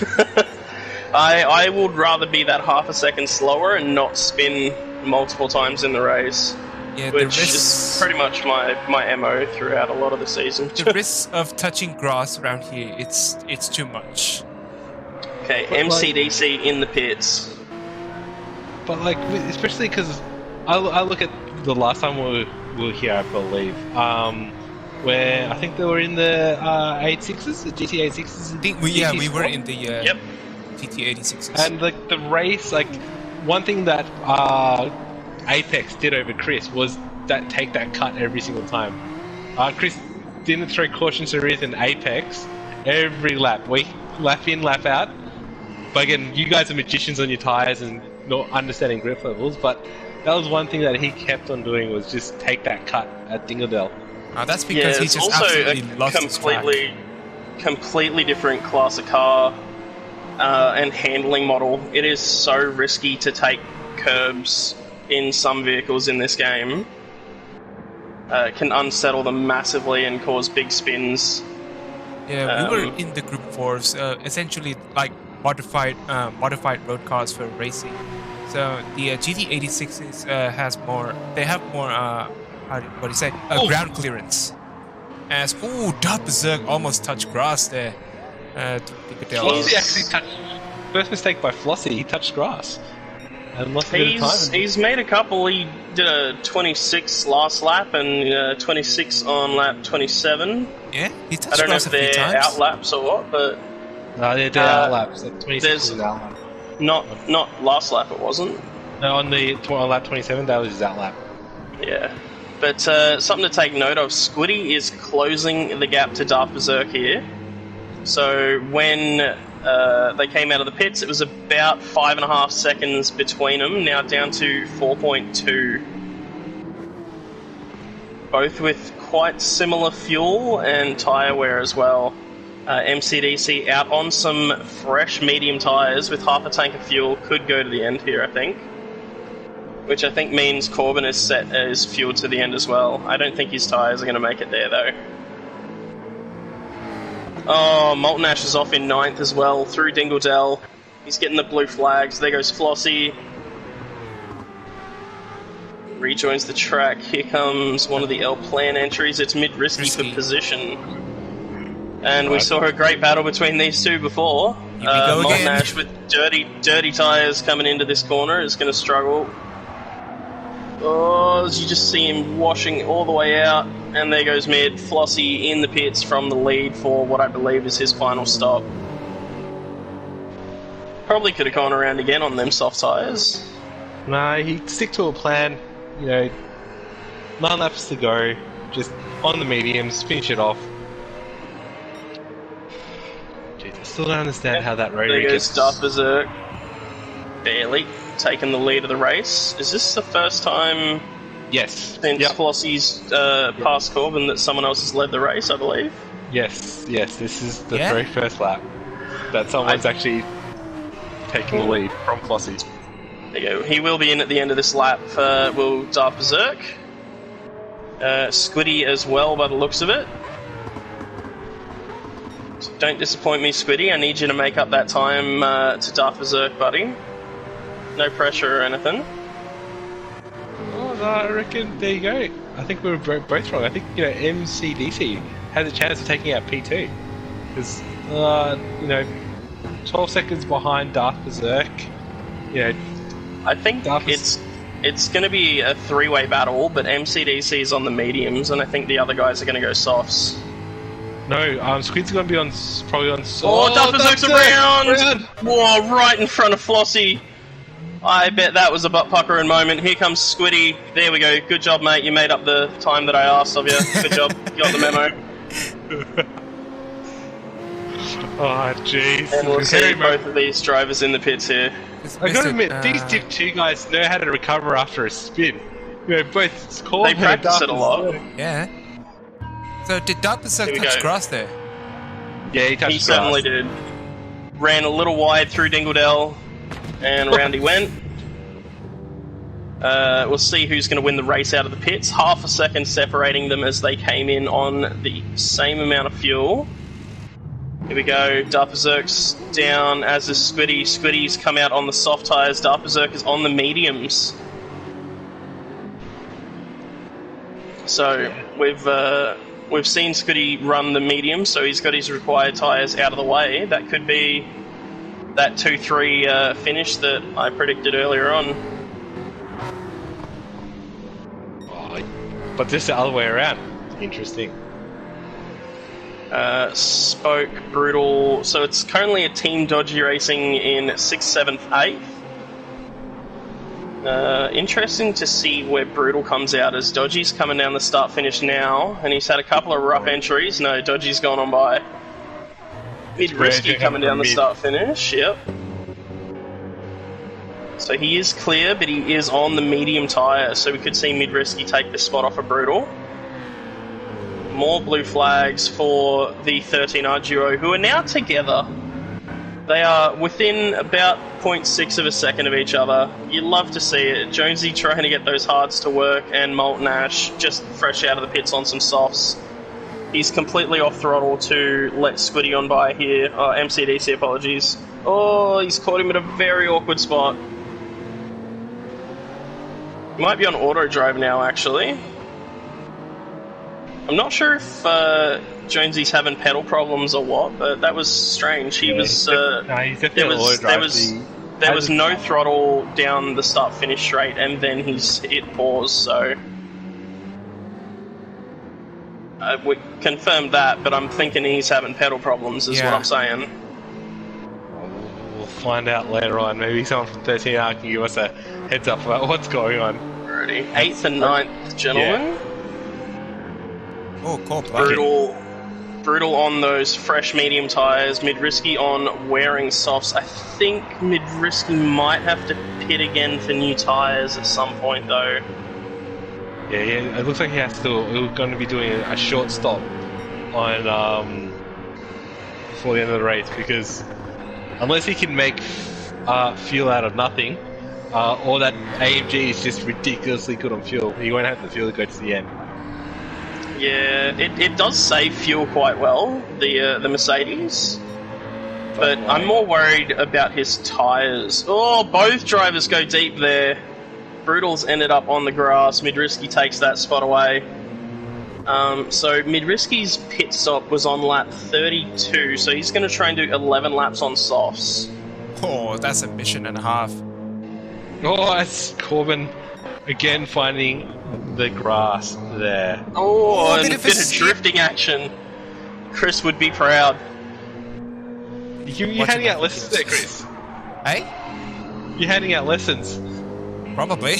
I would rather be that half a second slower and not spin multiple times in the race. Yeah, which is pretty much my MO throughout a lot of the season. The risk of touching grass around here, it's too much. Okay, MCDC in the pits. But especially because I look at the last time we were here, I believe, where I think they were in the 86s, the GT86s. We were in the GT86s. And the race, one thing that Apex did over Chris was take that cut every single time. Chris didn't throw caution to Riz in Apex every lap. We lap in, lap out. But again, you guys are magicians on your tyres and not understanding grip levels, but that was one thing that he kept on doing, was just take that cut at Dingledell. That's because he just absolutely lost his track. Completely different class of car and handling model. It is so risky to take curbs in some vehicles in this game. It can unsettle them massively and cause big spins. Yeah, we were in the Group 4s, essentially like modified road cars for racing. So the GT86s have more ground clearance. As Dark Berserk almost touched grass there. Flossie actually touched. First mistake by Flossie, he touched grass. And lost a bit of time. He's made a couple. He did a 26 last lap and 26 on lap 27. Yeah, he touched grass a few times. I don't know if they're out laps or what, but no, they're out laps. 26 was out lap. Not last lap, it wasn't. No, on lap 27, that was his out lap. Yeah. But something to take note of, Squiddy is closing the gap to Dark Berserk here. So when they came out of the pits, it was about 5.5 seconds between them, now down to 4.2. Both with quite similar fuel and tyre wear as well. MCDC out on some fresh medium tyres with half a tank of fuel, could go to the end here, I think. Which I think means Corbin is set as fuel to the end as well. I don't think his tyres are going to make it there, though. Oh, Molten Ash is off in 9th as well, through Dingledell. He's getting the blue flags. There goes Flossie. Rejoins the track. Here comes one of the L plan entries. It's mid-risky for position. And we saw a great battle between these two before. Molten Ash with dirty tyres coming into this corner is going to struggle. Oh, as you just see him washing all the way out, and there goes mid. Flossie in the pits from the lead for what I believe is his final stop. Probably could have gone around again on them soft tyres. Nah, he'd stick to a plan. 9 laps to go, just on the mediums, finish it off. Jeez, I still don't understand how that rotary There goes Dark Berserk. Barely taken the lead of the race. Is this the first time since Flossie's past Corbin that someone else has led the race, I believe? Yes, this is the very first lap that someone's actually taking the lead from Flossie. There you go. He will be in at the end of this lap. Will Dark Berserk. Squiddy as well, by the looks of it. Don't disappoint me, Squiddy. I need you to make up that time to Darth Berserk, buddy. No pressure or anything. Oh, no, I reckon, there you go. I think we were both wrong. I think, MCDC has a chance of taking out P2. Because, 12 seconds behind Darth Berserk. I think it's going to be a three-way battle, but MCDC is on the mediums, and I think the other guys are going to go softs. No, Squid's going to be probably on. Oh, Darth Berserk's around! Whoa, right in front of Flossie. I bet that was a butt puckering moment. Here comes Squiddy. There we go. Good job, mate. You made up the time that I asked of you. Good job. You got the memo. Oh, jeez. And we'll see both of these drivers in the pits here. I gotta admit, these Div 2 guys know how to recover after a spin. Both Corbin. They practice it a lot. Yeah. So did Darth Berserk touch grass there? Yeah, he touched grass. He certainly did. Ran a little wide through Dingledell, and around he went. We'll see who's going to win the race out of the pits. Half a second separating them as they came in on the same amount of fuel. Here we go. Darth Berserk's down, as is Squiddy. Squiddy's come out on the soft tyres. Darth Berserk is on the mediums. So we've seen Squiddy run the mediums, so he's got his required tyres out of the way. That could be that 2-3 finish that I predicted earlier on. Oh, but just the other way around. Interesting. Spoke, Brutal. So it's currently a Team Dodgy Racing in 6th, 7th, 8th. Interesting to see where Brutal comes out, as Dodgy's coming down the start finish now, and he's had a couple of rough entries. No, Dodgy's gone on by. Mid-Risky coming down the start finish, yep. So he is clear, but he is on the medium tyre, so we could see Mid-Risky take this spot off of Brutal. More blue flags for the 13R duo, who are now together. They are within about 0.6 of a second of each other. You love to see it. Jonesy trying to get those hards to work, and Molten Ash just fresh out of the pits on some softs. He's completely off throttle to let Squiddy on by here. MCDC, apologies. Oh, he's caught him at a very awkward spot. He might be on auto drive now, actually. I'm not sure if Jonesy's having pedal problems or what, but that was strange. He was there was no throttle down the start finish straight, and then he's hit pause. So we confirmed that, but I'm thinking he's having pedal problems. Is what I'm saying. We'll find out later on. Maybe someone from 13R can give us a heads up about what's going on. Alrighty, 8th and 9th, gentlemen. Yeah. Oh, cool. Brutal on those fresh medium tyres. Mid-Risky on wearing softs. I think Mid-Risky might have to pit again for new tyres at some point, though. Yeah, it looks like we're going to be doing a short stop on before the end of the race, because unless he can make fuel out of nothing, or that AMG is just ridiculously good on fuel, he won't have the fuel to go to the end. Yeah, it does save fuel quite well, the Mercedes. But I'm more worried about his tyres. Oh, both drivers go deep there. Brutal's ended up on the grass. Mid-Risky takes that spot away. So Mid-Risky's pit stop was on lap 32, so he's going to try and do 11 laps on softs. Oh, that's a mission and a half. Oh, that's Corbin again finding the grass there. Oh, and a bit of drifting action. Chris would be proud. You're handing out lessons there, Chris. Hey? You're handing out lessons. Probably.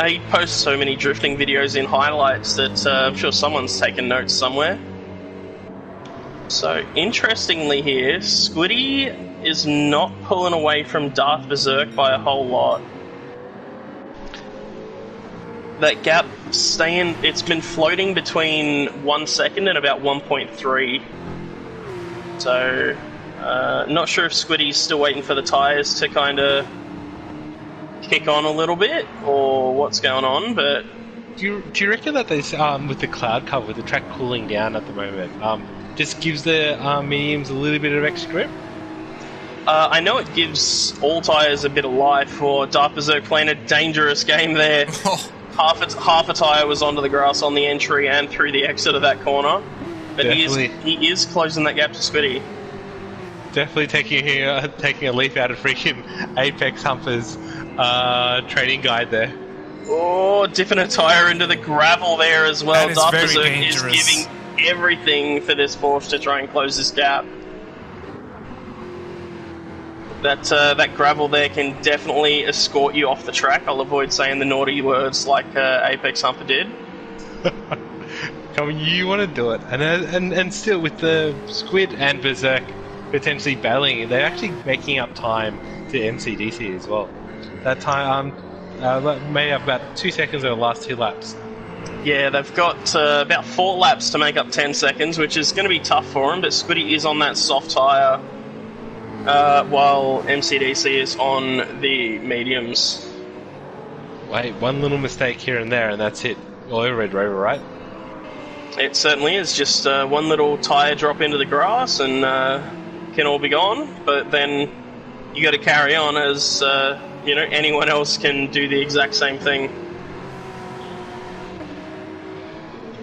He posts so many drifting videos in highlights that I'm sure someone's taken notes somewhere. So, interestingly here, Squiddy is not pulling away from Darth Berserk by a whole lot. That gap it's been floating between 1 second and about 1.3. So, not sure if Squiddy's still waiting for the tyres to kind of kick on a little bit, or what's going on, but do you reckon that this with the cloud cover, with the track cooling down at the moment, just gives the mediums a little bit of extra grip? I know it gives all tyres a bit of life, or Dark Berserk playing a dangerous game there. Half a tyre was onto the grass on the entry and through the exit of that corner. But he is closing that gap to Squiddy. Definitely taking a leaf out of freaking Apex Humper's training guide there. Oh, dipping a tyre into the gravel there as well. Dark Berserk is dangerous. giving everything for this Porsche to try and close this gap. That gravel there can definitely escort you off the track. I'll avoid saying the naughty words like Apex Humper did. Come on, you want to do it, and still with the Squid and Berserk potentially battling, they're actually making up time to MCDC as well. That time made up about 2 seconds over the last 2 laps. Yeah, they've got about 4 laps to make up 10 seconds, which is going to be tough for them. But Squiddy is on that soft tyre, while MCDC is on the mediums. Wait, one little mistake here and there, and that's it. All over Red Rover, right? It certainly is. Just one little tyre drop into the grass and can all be gone. But then you got to carry on as anyone else can do the exact same thing.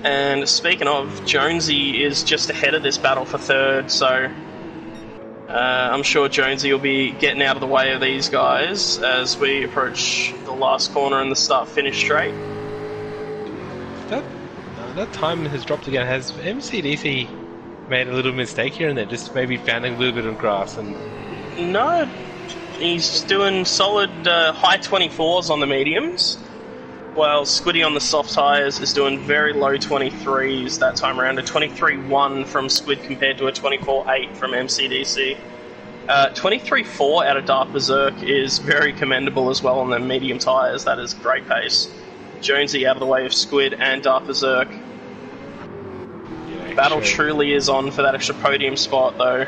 And speaking of, Jonesy is just ahead of this battle for third, so I'm sure Jonesy will be getting out of the way of these guys as we approach the last corner and the start-finish straight. That time has dropped again. Has MCDC made a little mistake here and there, just maybe founding a little bit of grass? And no, he's doing solid high 24s on the mediums, while Squiddy on the soft tyres is doing very low 23s that time around. A 23.1 from Squid compared to a 24.8 from MCDC. 23.4 out of Dark Berserk is very commendable as well on the medium tyres. That is great pace. Jonesy out of the way of Squid and Dark Berserk. yeah, Battle truly is on for that extra podium spot, though.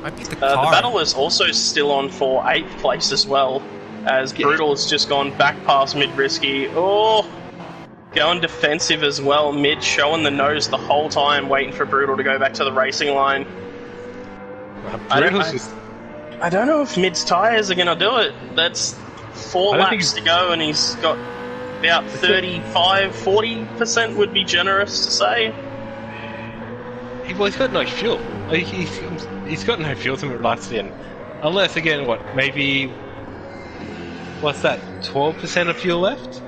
Might be the The car. battle is also still on for 8th place as well, as Brutal has just gone back past Mid Risky. Oh, going defensive as well. Mid showing the nose the whole time, waiting for Brutal to go back to the racing line. I don't know if Mid's tyres are going to do it. That's 4 laps to go, and he's got about 35-40% would be generous to say. Well, he's got no fuel. He's got no fuel to last in. Unless, again, maybe... What's that? 12% of fuel left?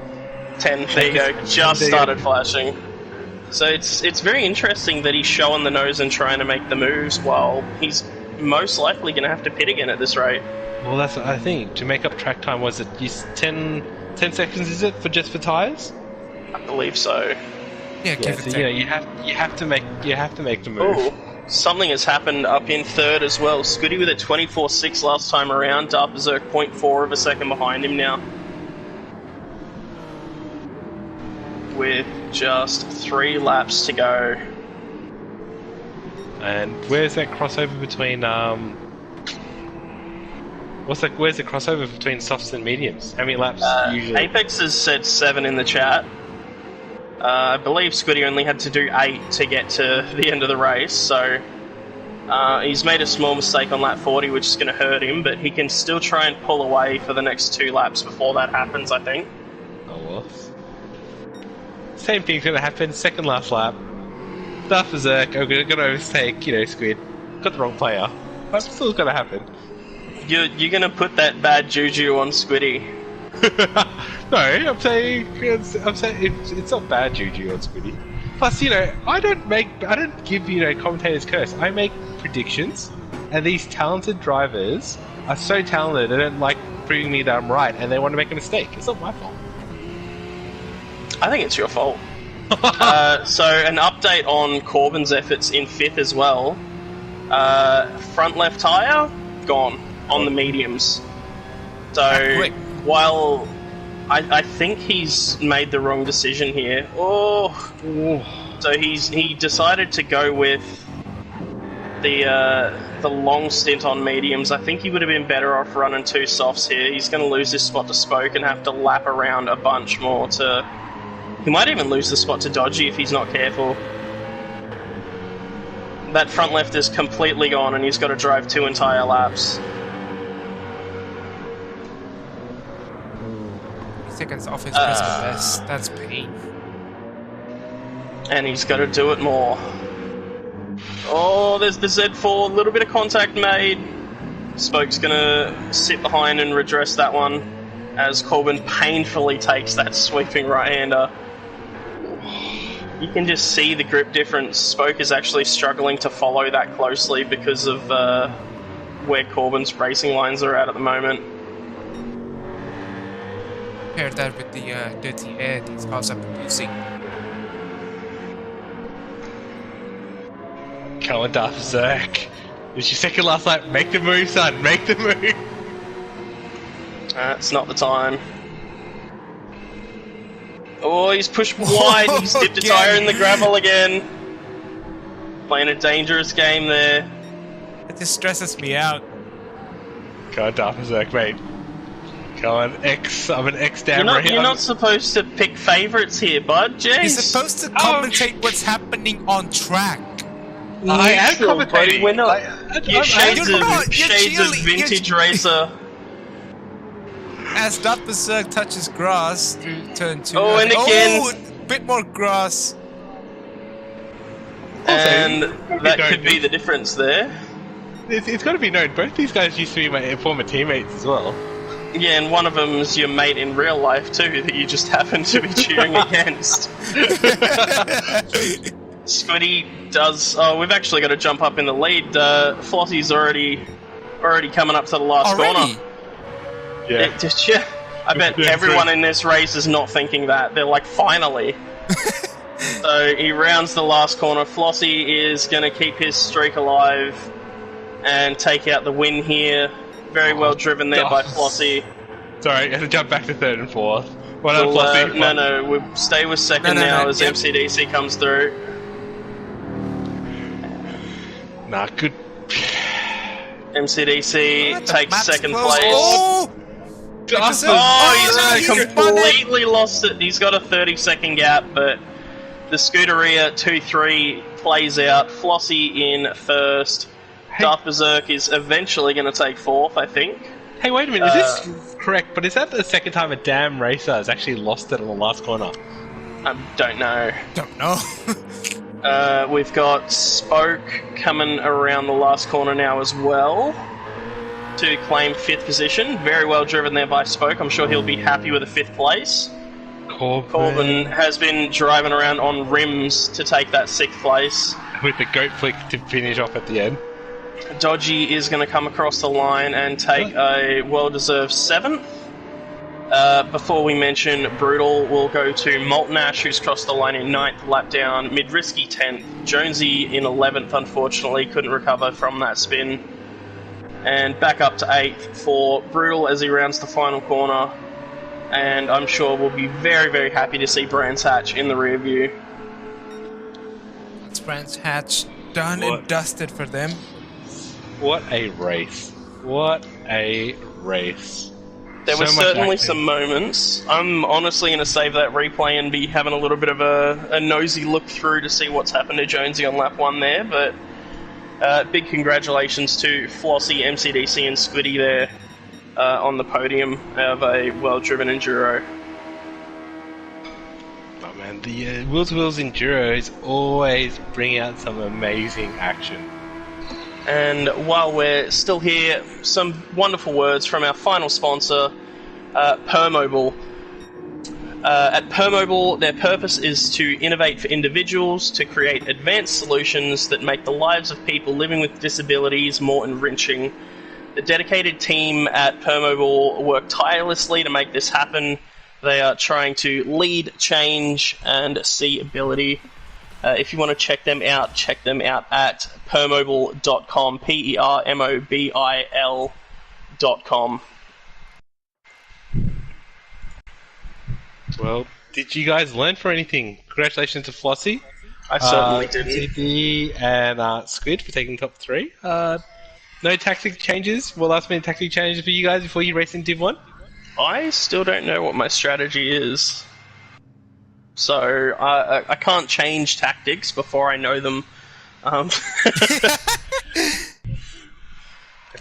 10, there you go. Just started flashing. So it's very interesting that he's showing the nose and trying to make the moves while he's most likely going to have to pit again at this rate. Well, that's what I think. To make up track time, was it 10 seconds, is it, for tyres? I believe so. Yeah, give it 10. You have to make the move. Ooh, something has happened up in third as well. Squiddy with a 24.6 last time around. Dark Berserk 0.4 of a second behind him now. With just 3 laps to go. And where's that crossover between where's the crossover between softs and mediums? How many laps usually? Apex has said 7 in the chat. I believe Squiddy only had to do 8 to get to the end of the race, so he's made a small mistake on lap 40, which is going to hurt him, but he can still try and pull away for the next 2 laps before that happens, I think. Oh well. Same thing's going to happen. Second last lap. Dark Berserk, I'm going to overtake, Squid. Got the wrong player. That's still going to happen. You're going to put that bad juju on Squiddy. No, I'm saying it's not bad juju on Squiddy. Plus, I don't give commentators curse. I make predictions, and these talented drivers are so talented they don't like proving me that I'm right, and they want to make a mistake. It's not my fault. I think it's your fault. So an update on Corbin's efforts in 5th as well. Front left tyre, gone on the mediums. So while I think he's made the wrong decision here. So he decided to go with the long stint on mediums. I think he would have been better off running 2 softs here. He's going to lose this spot to Spoke and have to lap around a bunch more to... He might even lose the spot to Dodgy if he's not careful. That front left is completely gone and he's got to drive 2 entire laps. Seconds off his critical best. That's pain. And he's got to do it more. Oh, there's the Z4. A little bit of contact made. Spoke's going to sit behind and redress that one as Corbin painfully takes that sweeping right-hander. You can just see the grip difference. Spoke is actually struggling to follow that closely because of where Corbin's racing lines are at the moment. Pair that with the dirty air these cars are producing. Come on, Darth Zerk. It's your second last lap. Make the move, son. Make the move. It's not the time. Oh, he's pushed wide. He's dipped a tyre in the gravel again. Playing a dangerous game there. It just stresses me out. Come on, Darth Zerk, mate. Come on, X. I'm an X damn right. You're not supposed to pick favourites here, bud. Jeez. You're supposed to commentate what's happening on track. I am commentating. We're not. You're shades of vintage racer. As Darth Berserk touches grass through turn 2. Oh, and again. Oh, a bit more grass. And that could be the difference there. It's got to be known. Both these guys used to be my former teammates as well. Yeah, and one of them is your mate in real life too, that you just happen to be cheering against. Squiddy does... Oh, we've actually got to jump up in the lead. Flossie's already coming up to the last corner. Yeah. I bet everyone in this race is not thinking that. They're like, finally. So he rounds the last corner. Flossie is going to keep his streak alive and take out the win here. Very well driven there by Flossie. Sorry, I had to jump back to 3rd and 4th. Well done, Flossie. No, we'll stay with 2nd now as MCDC comes through. Nah, good. MCDC takes 2nd close. place. Oh, he's completely lost it. He's got a 30-second gap, but the Scuderia 2-3 plays out. Flossie in 1st. Darth Berserk is eventually going to take 4th, I think. Hey, wait a minute. Is this correct? But is that the second time a damn racer has actually lost it on the last corner? I don't know. Don't know. We've got Spoke coming around the last corner now as well to claim 5th position. Very well driven there by Spoke. I'm sure he'll be happy with a 5th place. Corbin has been driving around on rims to take that 6th place. With the goat flick to finish off at the end. Dodgy is going to come across the line and take a well-deserved 7th. Before we mention Brutal, we'll go to Moltenash, who's crossed the line in 9th, lap down. Midrisky 10th. Jonesy in 11th, unfortunately, couldn't recover from that spin. And back up to 8th for Brutal as he rounds the final corner. And I'm sure we'll be very, very happy to see Brands Hatch in the rear view. It's Brands Hatch done and dusted for them. What a race. What a race. There were certainly some moments. I'm honestly going to save that replay and be having a little bit of a nosy look through to see what's happened to Jonesy on lap 1 there, but big congratulations to Flossie, MCDC and Squiddy there on the podium of a well-driven Enduro. Oh man, the Wheel2Wheel's Enduros always bring out some amazing action. And while we're still here, some wonderful words from our final sponsor, Permobile. At Permobile, their purpose is to innovate for individuals, to create advanced solutions that make the lives of people living with disabilities more enriching. The dedicated team at Permobile work tirelessly to make this happen. They are trying to lead change and see ability. If you want to check them out at permobile.com, permobil.com. Well, did you guys learn for anything? Congratulations to Flossie. I certainly didn't. CD and Squid for taking top 3. No tactic changes. Well, last minute tactic changes for you guys before you race in Div 1? I still don't know what my strategy is. So I can't change tactics before I know them. There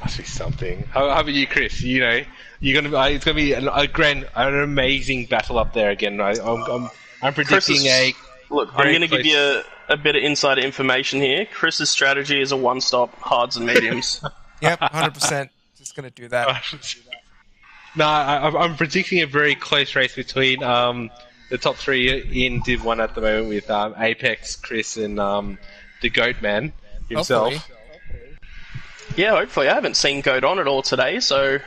must be something. How about you, Chris? You know, you're gonna. It's gonna be an amazing battle up there again. I'm predicting Look, I'm going to give you a bit of insider information here. Chris's strategy is a one-stop hards and mediums. Yep, 100%. Just gonna do that. No, I'm predicting a very close race between the top 3 in Div 1 at the moment with Apex, Chris, and the Goat Man himself. Hopefully. Yeah, hopefully. I haven't seen Goat on at all today, so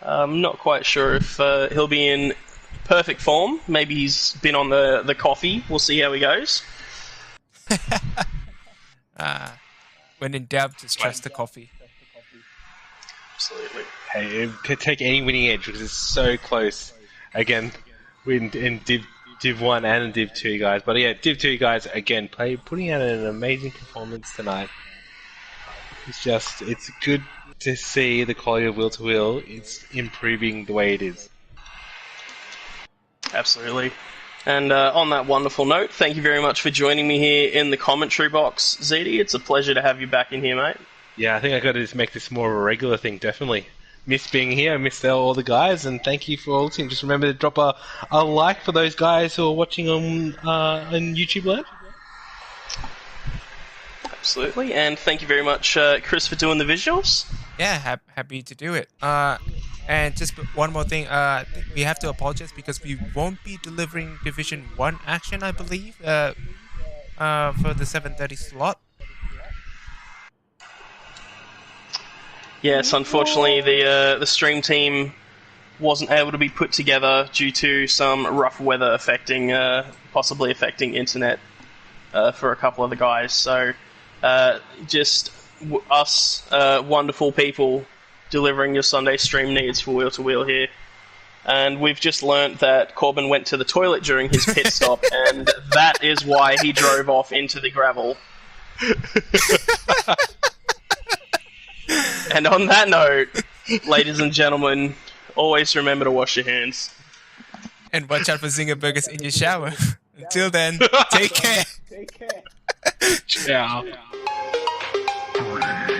I'm not quite sure if he'll be in perfect form. Maybe he's been on the coffee. We'll see how he goes. When in doubt, just trust the coffee. Absolutely. Hey, take any winning edge because it's so close. Again, in Div 1 and in Div 2, guys. But yeah, Div 2 guys, again, putting out an amazing performance tonight. It's good to see the quality of Wheel2Wheel. It's improving the way it is. Absolutely. And on that wonderful note, thank you very much for joining me here in the commentary box, ZD. It's a pleasure to have you back in here, mate. Yeah, I think I got to just make this more of a regular thing, definitely. Miss being here, I miss all the guys, and thank you for all listening. Just remember to drop a like for those guys who are watching on YouTube Live. Absolutely, and thank you very much, Chris, for doing the visuals. Yeah, happy to do it. And just one more thing, we have to apologize because we won't be delivering Division 1 action, I believe, for the 7:30 slot. Yes, unfortunately, the stream team wasn't able to be put together due to some rough weather possibly affecting internet for a couple of the guys. So, just us wonderful people delivering your Sunday stream needs for Wheel2Wheel here. And we've just learnt that Corbin went to the toilet during his pit stop, and that is why he drove off into the gravel. And on that note, ladies and gentlemen, always remember to wash your hands. And watch out for zinger burgers in your shower. Until then, take care. Ciao. 3,